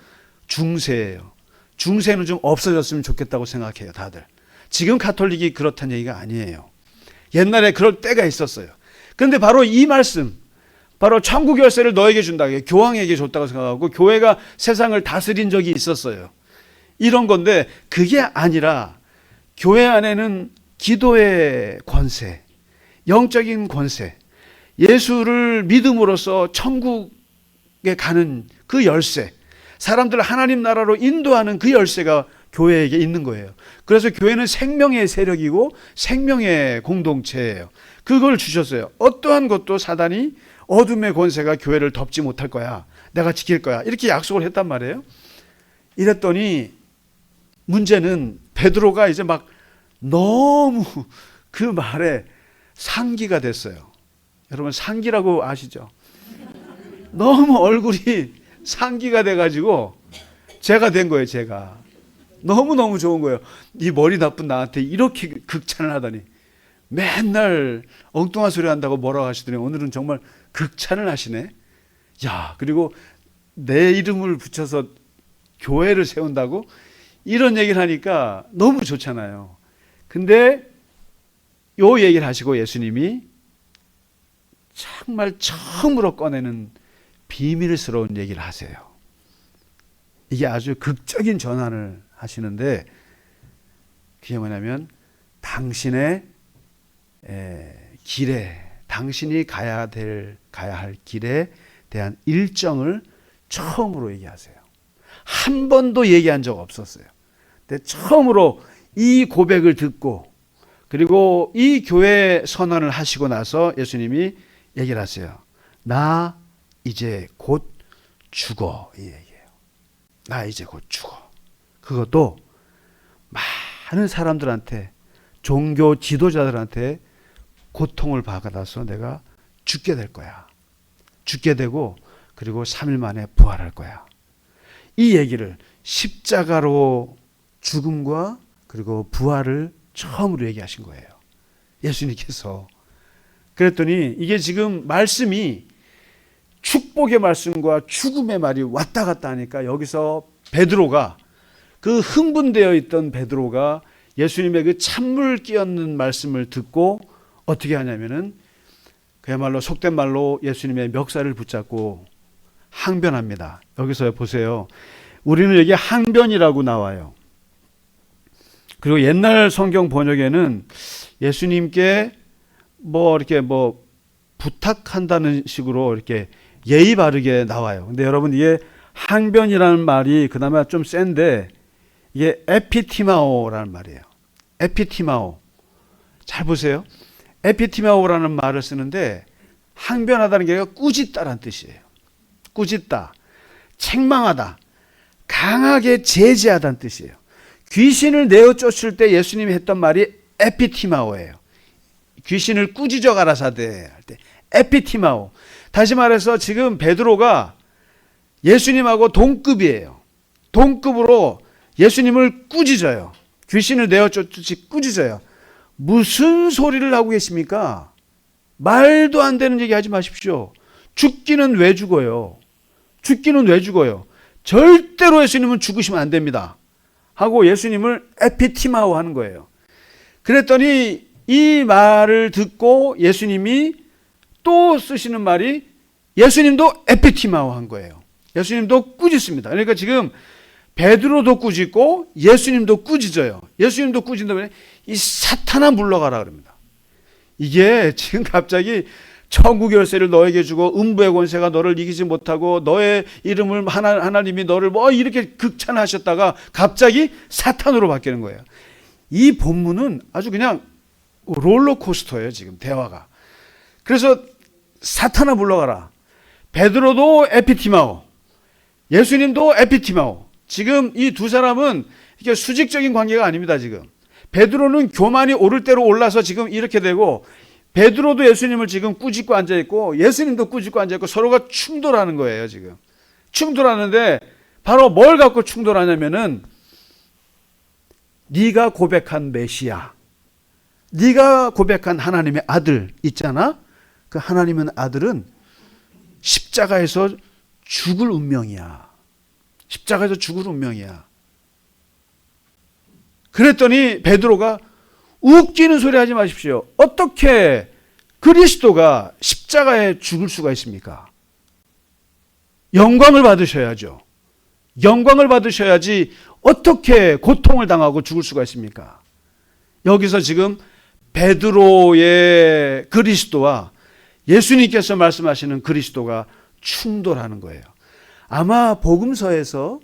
중세예요. 중세는 좀 없어졌으면 좋겠다고 생각해요, 다들. 지금 가톨릭이 그렇다는 얘기가 아니에요. 옛날에 그럴 때가 있었어요. 그런데 바로 이 말씀, 바로 천국 열쇠를 너에게 준다, 교황에게 줬다고 생각하고 교회가 세상을 다스린 적이 있었어요. 이런 건데 그게 아니라 교회 안에는 기도의 권세, 영적인 권세, 예수를 믿음으로써 천국에 가는 그 열쇠, 사람들을 하나님 나라로 인도하는 그 열쇠가 교회에게 있는 거예요. 그래서 교회는 생명의 세력이고 생명의 공동체예요. 그걸 주셨어요. 어떠한 것도 사단이, 어둠의 권세가 교회를 덮지 못할 거야, 내가 지킬 거야, 이렇게 약속을 했단 말이에요. 이랬더니 문제는 베드로가 이제 막 너무 그 말에 상기가 됐어요. 여러분, 상기라고 아시죠? 너무 얼굴이 상기가 돼가지고 제가 된 거예요. 제가 너무너무 좋은 거예요. 이 머리 나쁜 나한테 이렇게 극찬을 하다니. 맨날 엉뚱한 소리 한다고 뭐라고 하시더니 오늘은 정말 극찬을 하시네. 야, 그리고 내 이름을 붙여서 교회를 세운다고 이런 얘기를 하니까 너무 좋잖아요. 근데 요 얘기를 하시고 예수님이 정말 처음으로 꺼내는 비밀스러운 얘기를 하세요. 이게 아주 극적인 전환을 하시는데, 그게 뭐냐면 당신의 길에, 당신이 가야 할 길에 대한 일정을 처음으로 얘기하세요. 한 번도 얘기한 적 없었어요. 근데 처음으로 이 고백을 듣고, 그리고 이 교회 선언을 하시고 나서 예수님이 얘기를 하세요. 나 이제 곧 죽어, 이 얘기예요. 나 이제 곧 죽어. 그것도 많은 사람들한테, 종교 지도자들한테 고통을 받아서 내가 죽게 될 거야. 죽게 되고 그리고 3일 만에 부활할 거야. 이 얘기를 십자가로 죽음과 그리고 부활을 처음으로 얘기하신 거예요. 예수님께서. 그랬더니 이게 지금 말씀이 축복의 말씀과 죽음의 말이 왔다 갔다 하니까 여기서 베드로가, 그 흥분되어 있던 베드로가 예수님의 그 찬물 끼얹는 말씀을 듣고 어떻게 하냐면은 그야말로 속된 말로 예수님의 멱살을 붙잡고 항변합니다. 여기서 보세요. 우리는 여기 항변이라고 나와요. 그리고 옛날 성경 번역에는 예수님께 이렇게 부탁한다는 식으로 이렇게 예의 바르게 나와요. 근데 여러분, 이게 항변이라는 말이 그나마 좀 센데 이게 에피티마오라는 말이에요. 에피티마오. 잘 보세요. 에피티마오라는 말을 쓰는데 항변하다는 게 꾸짖다라는 뜻이에요. 꾸짖다, 책망하다, 강하게 제지하다는 뜻이에요. 귀신을 내어 쫓을 때 예수님이 했던 말이 에피티마오예요. 귀신을 꾸짖어 가라사대 할 때 에피티마오. 다시 말해서 지금 베드로가 예수님하고 동급이에요. 동급으로 예수님을 꾸짖어요. 귀신을 내어 쫓듯이 꾸짖어요. 무슨 소리를 하고 계십니까? 말도 안 되는 얘기 하지 마십시오. 죽기는 왜 죽어요? 죽기는 왜 죽어요? 절대로 예수님은 죽으시면 안 됩니다. 하고 예수님을 에피티마오 하는 거예요. 그랬더니 이 말을 듣고 예수님이 또 쓰시는 말이 예수님도 에피티마오 한 거예요. 예수님도 꾸짖습니다. 그러니까 지금 베드로도 꾸짖고 예수님도 꾸짖어요. 예수님도 꾸짖는다면 이 사탄아 물러가라 그럽니다. 이게 지금 갑자기 천국 열쇠를 너에게 주고 음부의 권세가 너를 이기지 못하고 너의 이름을 하나님이 너를 이렇게 극찬하셨다가 갑자기 사탄으로 바뀌는 거예요. 이 본문은 아주 그냥 롤러코스터예요. 지금 대화가. 그래서 사탄아 물러가라. 베드로도 에피티마오, 예수님도 에피티마오. 지금 이 두 사람은 이게 수직적인 관계가 아닙니다. 지금 베드로는 교만이 오를 대로 올라서 지금 이렇게 되고, 베드로도 예수님을 지금 꾸짖고 앉아있고 예수님도 꾸짖고 앉아있고 서로가 충돌하는 거예요. 지금 충돌하는데 바로 뭘 갖고 충돌하냐면은 네가 고백한 메시아, 네가 고백한 하나님의 아들 있잖아. 그 하나님의 아들은 십자가에서 죽을 운명이야. 십자가에서 죽을 운명이야. 그랬더니 베드로가 웃기는 소리 하지 마십시오. 어떻게 그리스도가 십자가에 죽을 수가 있습니까? 영광을 받으셔야죠. 영광을 받으셔야지 어떻게 고통을 당하고 죽을 수가 있습니까? 여기서 지금 베드로의 그리스도와 예수님께서 말씀하시는 그리스도가 충돌하는 거예요. 아마 복음서에서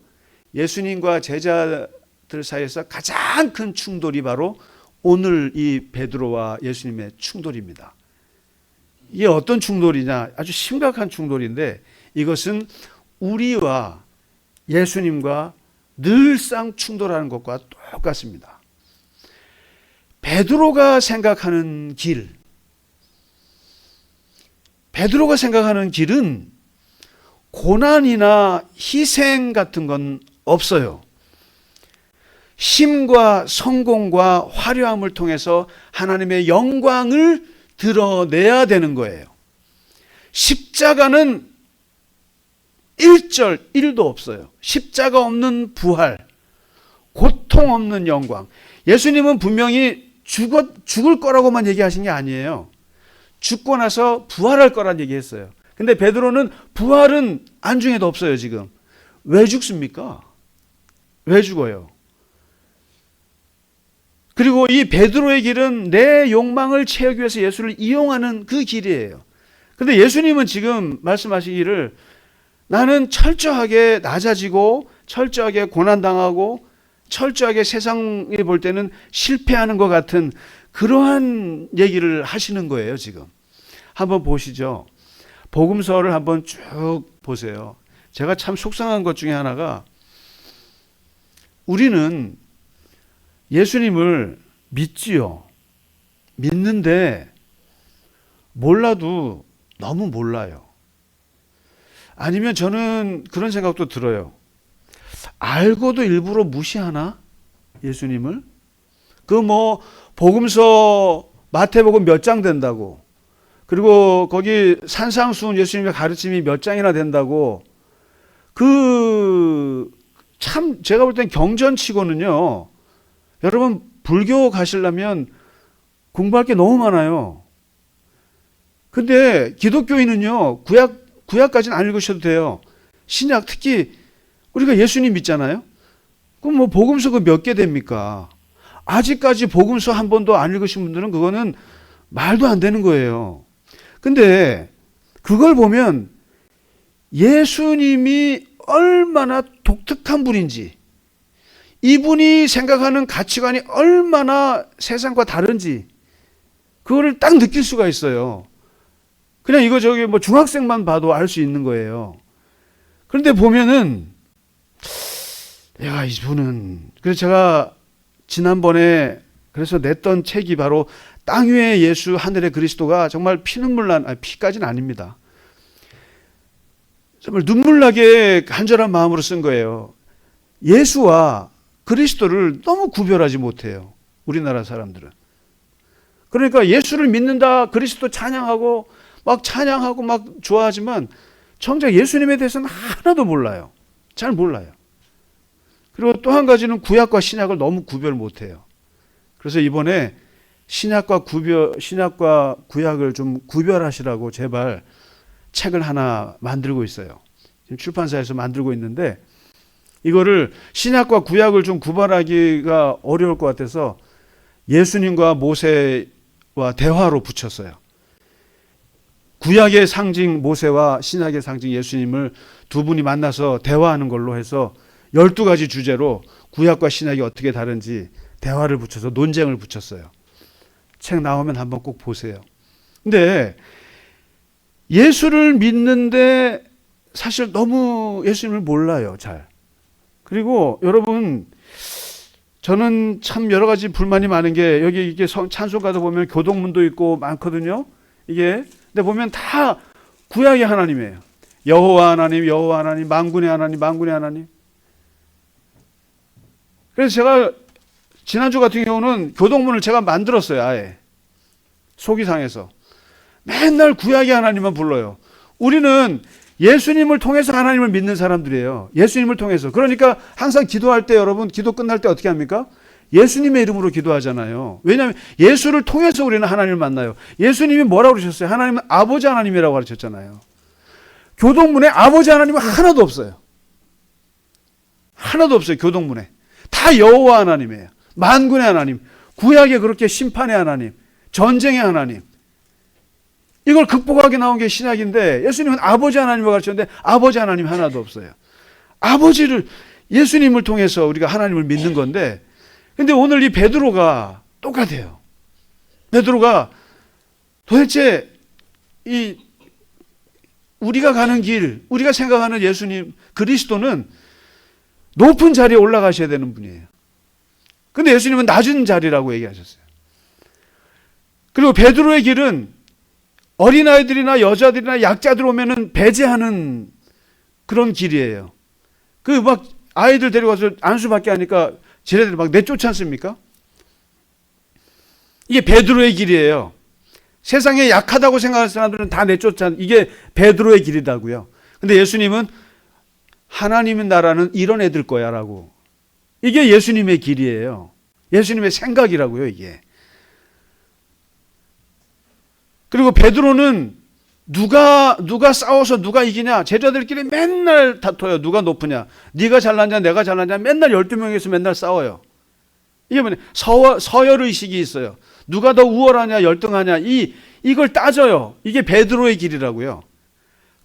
예수님과 제자들 사이에서 가장 큰 충돌이 바로 오늘 이 베드로와 예수님의 충돌입니다. 이게 어떤 충돌이냐? 아주 심각한 충돌인데 이것은 우리와 예수님과 늘상 충돌하는 것과 똑같습니다. 베드로가 생각하는 길, 베드로가 생각하는 길은 고난이나 희생 같은 건 없어요. 힘과 성공과 화려함을 통해서 하나님의 영광을 드러내야 되는 거예요. 십자가는 1절 1도 없어요. 십자가 없는 부활, 고통 없는 영광. 예수님은 분명히 죽을 거라고만 얘기하신 게 아니에요. 죽고 나서 부활할 거란 얘기했어요. 근데 베드로는 부활은 안중에도 없어요. 지금 왜 죽습니까? 왜 죽어요? 그리고 이 베드로의 길은 내 욕망을 채우기 위해서 예수를 이용하는 그 길이에요. 그런데 예수님은 지금 말씀하시기를 나는 철저하게 낮아지고 철저하게 고난당하고 철저하게 세상이 볼 때는 실패하는 것 같은 그러한 얘기를 하시는 거예요. 지금 한번 보시죠. 복음서를 한번 쭉 보세요. 제가 참 속상한 것 중에 하나가 우리는 예수님을 믿지요. 믿는데 몰라도 너무 몰라요. 아니면 저는 그런 생각도 들어요. 알고도 일부러 무시하나? 예수님을? 복음서 마태복음 몇 장 된다고, 그리고 거기 산상수훈 예수님의 가르침이 몇 장이나 된다고, 참 제가 볼 땐 경전치고는요, 여러분 불교 가시려면 공부할 게 너무 많아요. 근데 기독교인은요, 구약까지는 안 읽으셔도 돼요. 신약, 특히 우리가 예수님 믿잖아요. 그럼 복음서 그 몇 개 됩니까? 아직까지 복음서 한 번도 안 읽으신 분들은 그거는 말도 안 되는 거예요. 근데 그걸 보면 예수님이 얼마나 독특한 분인지, 이분이 생각하는 가치관이 얼마나 세상과 다른지, 그거를 딱 느낄 수가 있어요. 그냥 이거 중학생만 봐도 알 수 있는 거예요. 그런데 보면은, 야, 이분은, 그래서 제가 지난번에 그래서 냈던 책이 바로 땅 위의 예수 하늘의 그리스도가 정말 피눈물 피까지는 아닙니다. 정말 눈물나게 간절한 마음으로 쓴 거예요. 예수와 그리스도를 너무 구별하지 못해요, 우리나라 사람들은. 그러니까 예수를 믿는다, 그리스도 찬양하고 막 좋아하지만 정작 예수님에 대해서는 하나도 몰라요. 잘 몰라요. 그리고 또 한 가지는 구약과 신약을 너무 구별 못해요. 그래서 이번에 신약과 구약을 좀 구별하시라고 제발 책을 하나 만들고 있어요. 지금 출판사에서 만들고 있는데, 이거를 신약과 구약을 좀 구별하기가 어려울 것 같아서 예수님과 모세와 대화로 붙였어요. 구약의 상징 모세와 신약의 상징 예수님을 두 분이 만나서 대화하는 걸로 해서 12가지 주제로 구약과 신약이 어떻게 다른지 대화를 붙여서 논쟁을 붙였어요. 책 나오면 한번 꼭 보세요. 근데 예수를 믿는데 사실 너무 예수님을 몰라요, 잘. 그리고 여러분, 저는 참 여러 가지 불만이 많은 게, 여기 이게 찬송가도 보면 교동문도 있고 많거든요. 근데 보면 다 구약의 하나님이에요. 여호와 하나님, 여호와 하나님, 만군의 하나님, 만군의 하나님. 그래서 제가 지난주 같은 경우는 교동문을 제가 만들었어요, 아예. 속이 상해서. 맨날 구약의 하나님만 불러요. 우리는 예수님을 통해서 하나님을 믿는 사람들이에요. 예수님을 통해서. 그러니까 항상 기도할 때, 여러분, 기도 끝날 때 어떻게 합니까? 예수님의 이름으로 기도하잖아요. 왜냐하면 예수를 통해서 우리는 하나님을 만나요. 예수님이 뭐라고 그러셨어요? 하나님은 아버지 하나님이라고 가르쳤잖아요. 교동문에 아버지 하나님은 하나도 없어요. 하나도 없어요, 교동문에. 다 여호와 하나님이에요. 만군의 하나님, 구약에 그렇게 심판의 하나님, 전쟁의 하나님. 이걸 극복하게 나온 게 신약인데, 예수님은 아버지 하나님을 가르쳤는데 아버지 하나님 하나도 없어요. 예수님을 통해서 우리가 하나님을 믿는 건데, 근데 오늘 이 베드로가 똑같아요. 베드로가 도대체 우리가 가는 길, 우리가 생각하는 예수님, 그리스도는 높은 자리에 올라가셔야 되는 분이에요. 근데 예수님은 낮은 자리라고 얘기하셨어요. 그리고 베드로의 길은 어린아이들이나 여자들이나 약자들 오면은 배제하는 그런 길이에요. 아이들 데려가서 안수받게 하니까 쟤네들이 막 내쫓지 않습니까? 이게 베드로의 길이에요. 세상에 약하다고 생각하는 사람들은 다 내쫓아. 이게 베드로의 길이라고요. 근데 예수님은 하나님의 나라는 이런 애들 거야 라고. 이게 예수님의 길이에요. 예수님의 생각이라고요, 이게. 그리고 베드로는 누가 싸워서 누가 이기냐, 제자들끼리 맨날 다퉈요. 누가 높으냐, 네가 잘났냐 내가 잘났냐, 맨날 12명에서 맨날 싸워요. 이게 뭐냐, 서열의식이 있어요. 누가 더 우월하냐 열등하냐, 이걸 따져요. 이게 베드로의 길이라고요.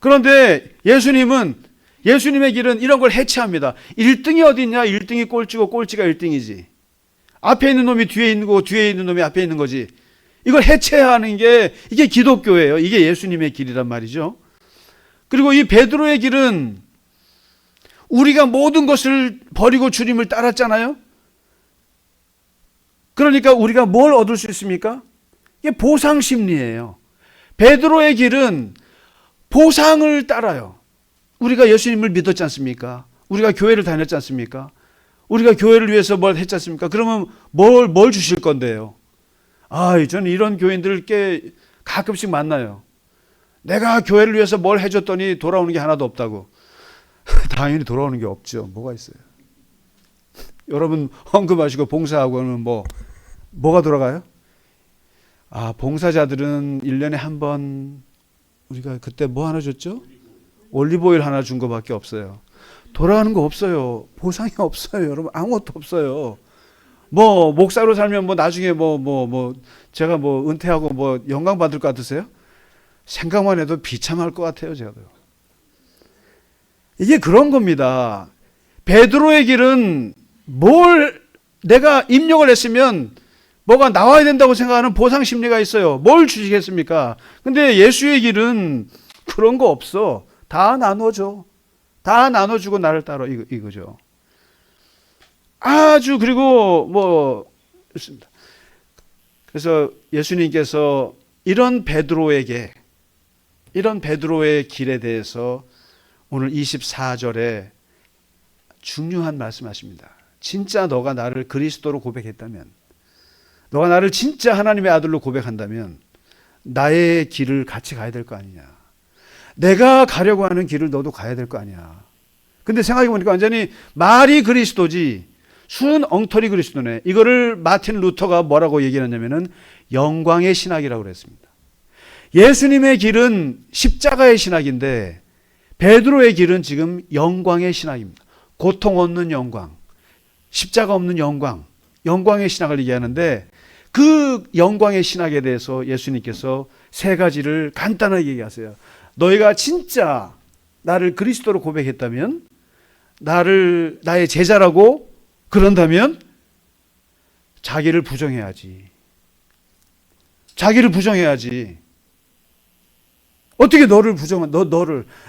그런데 예수님의 길은 이런 걸 해체합니다. 1등이 어디 있냐, 1등이 꼴찌고 꼴찌가 1등이지. 앞에 있는 놈이 뒤에 있는 거고 뒤에 있는 놈이 앞에 있는 거지. 이걸 해체하는 게 이게 기독교예요. 이게 예수님의 길이란 말이죠. 그리고 이 베드로의 길은 우리가 모든 것을 버리고 주님을 따랐잖아요. 그러니까 우리가 뭘 얻을 수 있습니까? 이게 보상 심리예요. 베드로의 길은 보상을 따라요. 우리가 예수님을 믿었지 않습니까? 우리가 교회를 다녔지 않습니까? 우리가 교회를 위해서 뭘 했지 않습니까? 그러면 뭘 주실 건데요? 저는 이런 교인들을 꽤 가끔씩 만나요. 내가 교회를 위해서 뭘 해줬더니 돌아오는 게 하나도 없다고. 당연히 돌아오는 게 없죠. 뭐가 있어요? 여러분 헌금하시고 봉사하고는 뭐가 돌아가요? 봉사자들은 1년에 한 번, 우리가 그때 뭐 하나 줬죠? 올리브오일 하나 준 거밖에 없어요. 돌아가는 거 없어요. 보상이 없어요. 여러분 아무것도 없어요. 목사로 살면 나중에 제가 은퇴하고 영광 받을 것 같으세요? 생각만 해도 비참할 것 같아요. 제가요. 이게 그런 겁니다. 베드로의 길은 내가 입력을 했으면 뭐가 나와야 된다고 생각하는 보상 심리가 있어요. 뭘 주시겠습니까? 근데 예수의 길은 그런 거 없어. 다 나눠줘. 다 나눠주고 나를 따라 이거죠. 그리고 있습니다. 그래서 예수님께서 이런 베드로의 길에 대해서 오늘 24절에 중요한 말씀하십니다. 진짜 너가 나를 그리스도로 고백했다면, 너가 나를 진짜 하나님의 아들로 고백한다면 나의 길을 같이 가야 될 거 아니냐. 내가 가려고 하는 길을 너도 가야 될 거 아니야. 근데 생각해보니까 완전히 말이 그리스도지 순 엉터리 그리스도네. 이거를 마틴 루터가 뭐라고 얘기했냐면은 영광의 신학이라고 그랬습니다. 예수님의 길은 십자가의 신학인데 베드로의 길은 지금 영광의 신학입니다. 고통 없는 영광, 십자가 없는 영광, 영광의 신학을 얘기하는데 그 영광의 신학에 대해서 예수님께서 세 가지를 간단하게 얘기하세요. 너희가 진짜 나를 그리스도로 고백했다면, 나의 제자라고 그런다면 자기를 부정해야지. 자기를 부정해야지. 어떻게 너를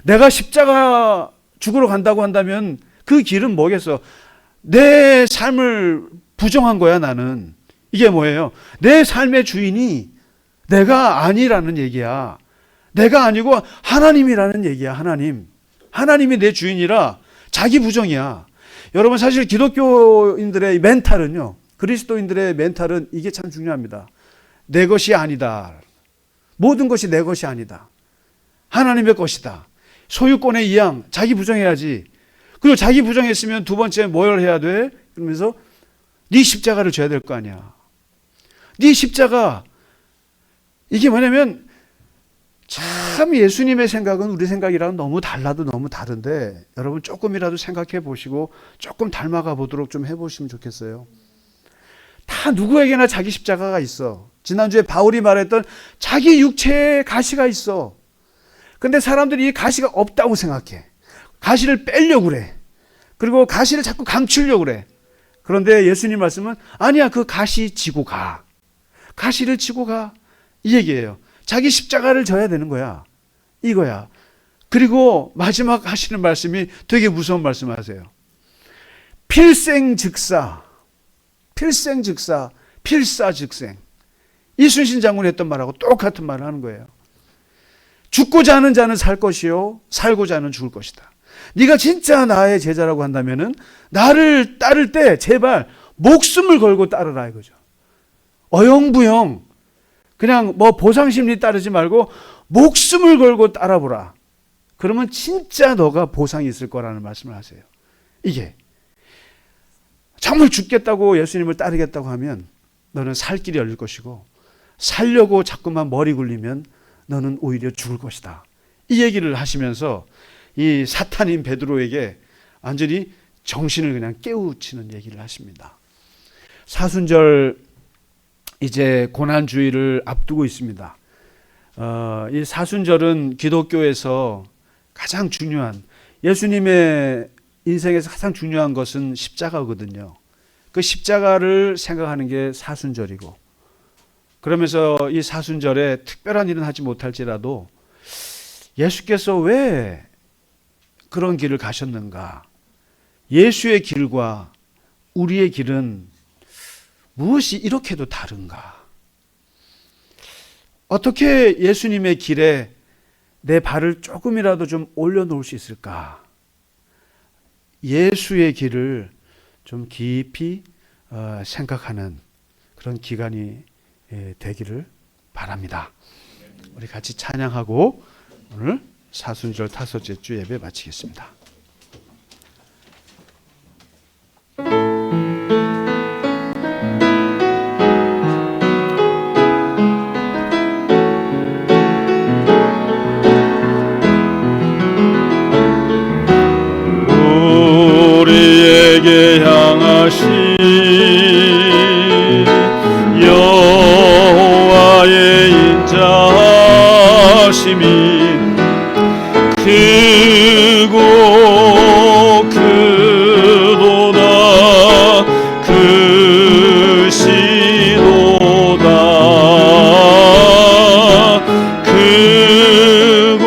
내가 십자가 죽으러 간다고 한다면 그 길은 뭐겠어? 내 삶을 부정한 거야, 나는. 이게 뭐예요? 내 삶의 주인이 내가 아니라는 얘기야. 내가 아니고 하나님이라는 얘기야. 하나님이 내 주인이라 자기 부정이야. 여러분 사실 기독교인들의 멘탈은요, 그리스도인들의 멘탈은 이게 참 중요합니다. 내 것이 아니다. 모든 것이 내 것이 아니다. 하나님의 것이다. 소유권의 이양, 자기 부정해야지. 그리고 자기 부정했으면 두 번째 뭘 해야 돼? 그러면서 네 십자가를 져야 될 거 아니야. 네 십자가. 이게 뭐냐면 참 예수님의 생각은 우리 생각이랑 너무 달라도 너무 다른데 여러분 조금이라도 생각해 보시고 조금 닮아가 보도록 좀 해보시면 좋겠어요. 다 누구에게나 자기 십자가가 있어. 지난주에 바울이 말했던 자기 육체에 가시가 있어. 근데 사람들이 이 가시가 없다고 생각해. 가시를 빼려고 그래. 그리고 가시를 자꾸 감추려고 그래. 그런데 예수님 말씀은 아니야, 그 가시 지고 가. 가시를 지고 가. 이 얘기예요. 자기 십자가를 져야 되는 거야. 이거야. 그리고 마지막 하시는 말씀이 되게 무서운 말씀을 하세요. 필생즉사, 필사즉생. 이순신 장군이 했던 말하고 똑같은 말을 하는 거예요. 죽고자 하는 자는 살 것이요, 살고자 하는 죽을 것이다. 네가 진짜 나의 제자라고 한다면은 나를 따를 때 제발 목숨을 걸고 따르라 이거죠. 어영부영 그냥 보상심리 따르지 말고 목숨을 걸고 따라보라. 그러면 진짜 너가 보상이 있을 거라는 말씀을 하세요. 이게 정말 죽겠다고 예수님을 따르겠다고 하면 너는 살 길이 열릴 것이고, 살려고 자꾸만 머리 굴리면 너는 오히려 죽을 것이다. 이 얘기를 하시면서 이 사탄인 베드로에게 완전히 정신을 그냥 깨우치는 얘기를 하십니다. 사순절 이제 고난주의를 앞두고 있습니다. 이 사순절은 기독교에서 가장 중요한, 예수님의 인생에서 가장 중요한 것은 십자가거든요. 그 십자가를 생각하는 게 사순절이고, 그러면서 이 사순절에 특별한 일은 하지 못할지라도 예수께서 왜 그런 길을 가셨는가? 예수의 길과 우리의 길은 무엇이 이렇게도 다른가? 어떻게 예수님의 길에 내 발을 조금이라도 좀 올려놓을 수 있을까? 예수의 길을 좀 깊이 생각하는 그런 기간이 되기를 바랍니다. 우리 같이 찬양하고 오늘 사순절 5째 주 예배 마치겠습니다. 우리에게 향하신 여호와의 인자하심이 크고 크도다 크시도다 크고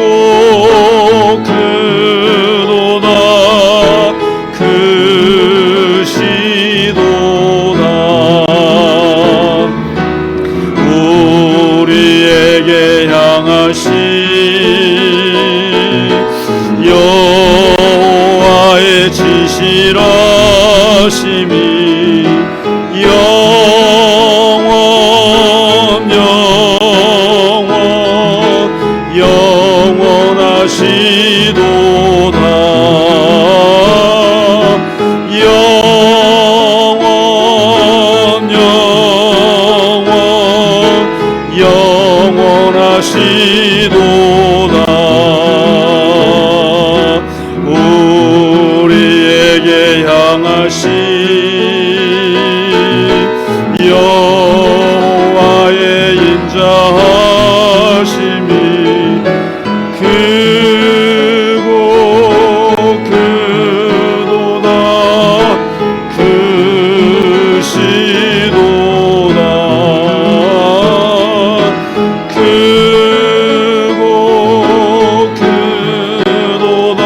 크도다 크시도다 우리에게 향하신 여호와의 진실하심이 영원 영원하시도다 영원 영원하시도다 우리에게 향하신 여호와의 인자하심이 크고 크도다 크시도다 크고 크도다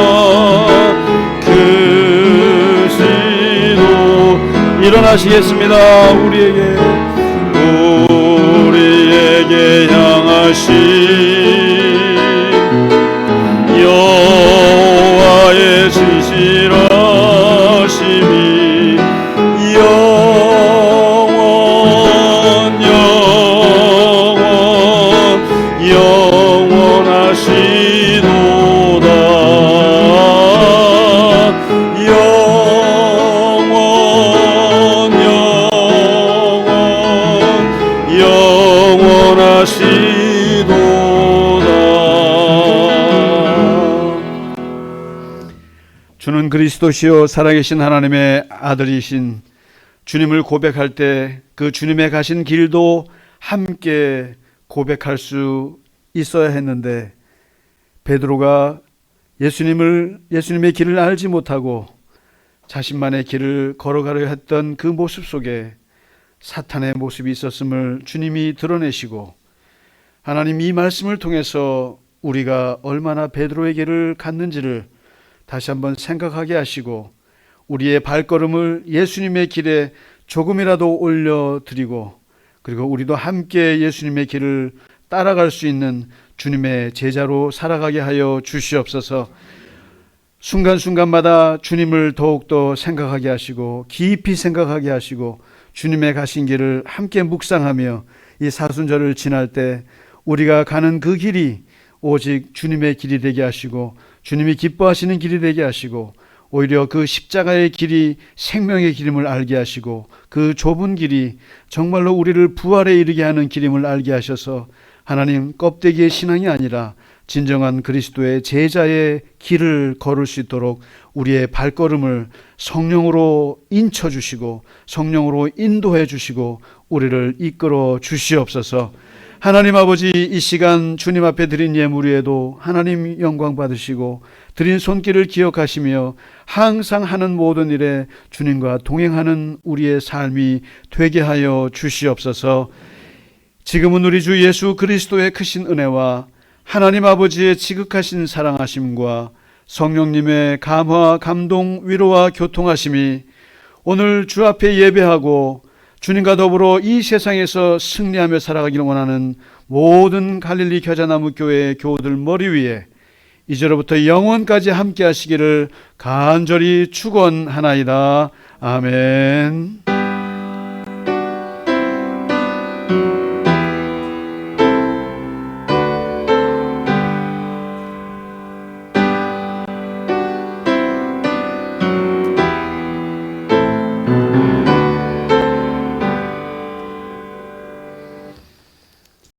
크시도 일어나시겠습니다. 우리에게 향하신 여호와의 진실하심이 영원 영원하시도다 영원 영원하시도다 주는 그리스도시요 살아계신 하나님의 아들이신 주님을 고백할 때 그 주님의 가신 길도 함께 고백할 수 있어야 했는데 베드로가 예수님의 길을 알지 못하고 자신만의 길을 걸어가려 했던 그 모습 속에 사탄의 모습이 있었음을 주님이 드러내시고 하나님 이 말씀을 통해서 우리가 얼마나 베드로의 길을 갔는지를 다시 한번 생각하게 하시고 우리의 발걸음을 예수님의 길에 조금이라도 올려드리고 그리고 우리도 함께 예수님의 길을 따라갈 수 있는 주님의 제자로 살아가게 하여 주시옵소서. 순간순간마다 주님을 더욱더 생각하게 하시고 깊이 생각하게 하시고 주님의 가신 길을 함께 묵상하며 이 사순절을 지날 때 우리가 가는 그 길이 오직 주님의 길이 되게 하시고 주님이 기뻐하시는 길이 되게 하시고 오히려 그 십자가의 길이 생명의 길임을 알게 하시고 그 좁은 길이 정말로 우리를 부활에 이르게 하는 길임을 알게 하셔서 하나님 껍데기의 신앙이 아니라 진정한 그리스도의 제자의 길을 걸을 수 있도록 우리의 발걸음을 성령으로 인쳐주시고 성령으로 인도해 주시고 우리를 이끌어 주시옵소서. 하나님 아버지, 이 시간 주님 앞에 드린 예물 위에도 하나님 영광 받으시고 드린 손길을 기억하시며 항상 하는 모든 일에 주님과 동행하는 우리의 삶이 되게 하여 주시옵소서. 지금은 우리 주 예수 그리스도의 크신 은혜와 하나님 아버지의 지극하신 사랑하심과 성령님의 감화, 감동, 위로와 교통하심이 오늘 주 앞에 예배하고 주님과 더불어 이 세상에서 승리하며 살아가기를 원하는 모든 갈릴리 겨자나무 교회의 교우들 머리 위에 이제로부터 영원까지 함께 하시기를 간절히 축원하나이다. 아멘.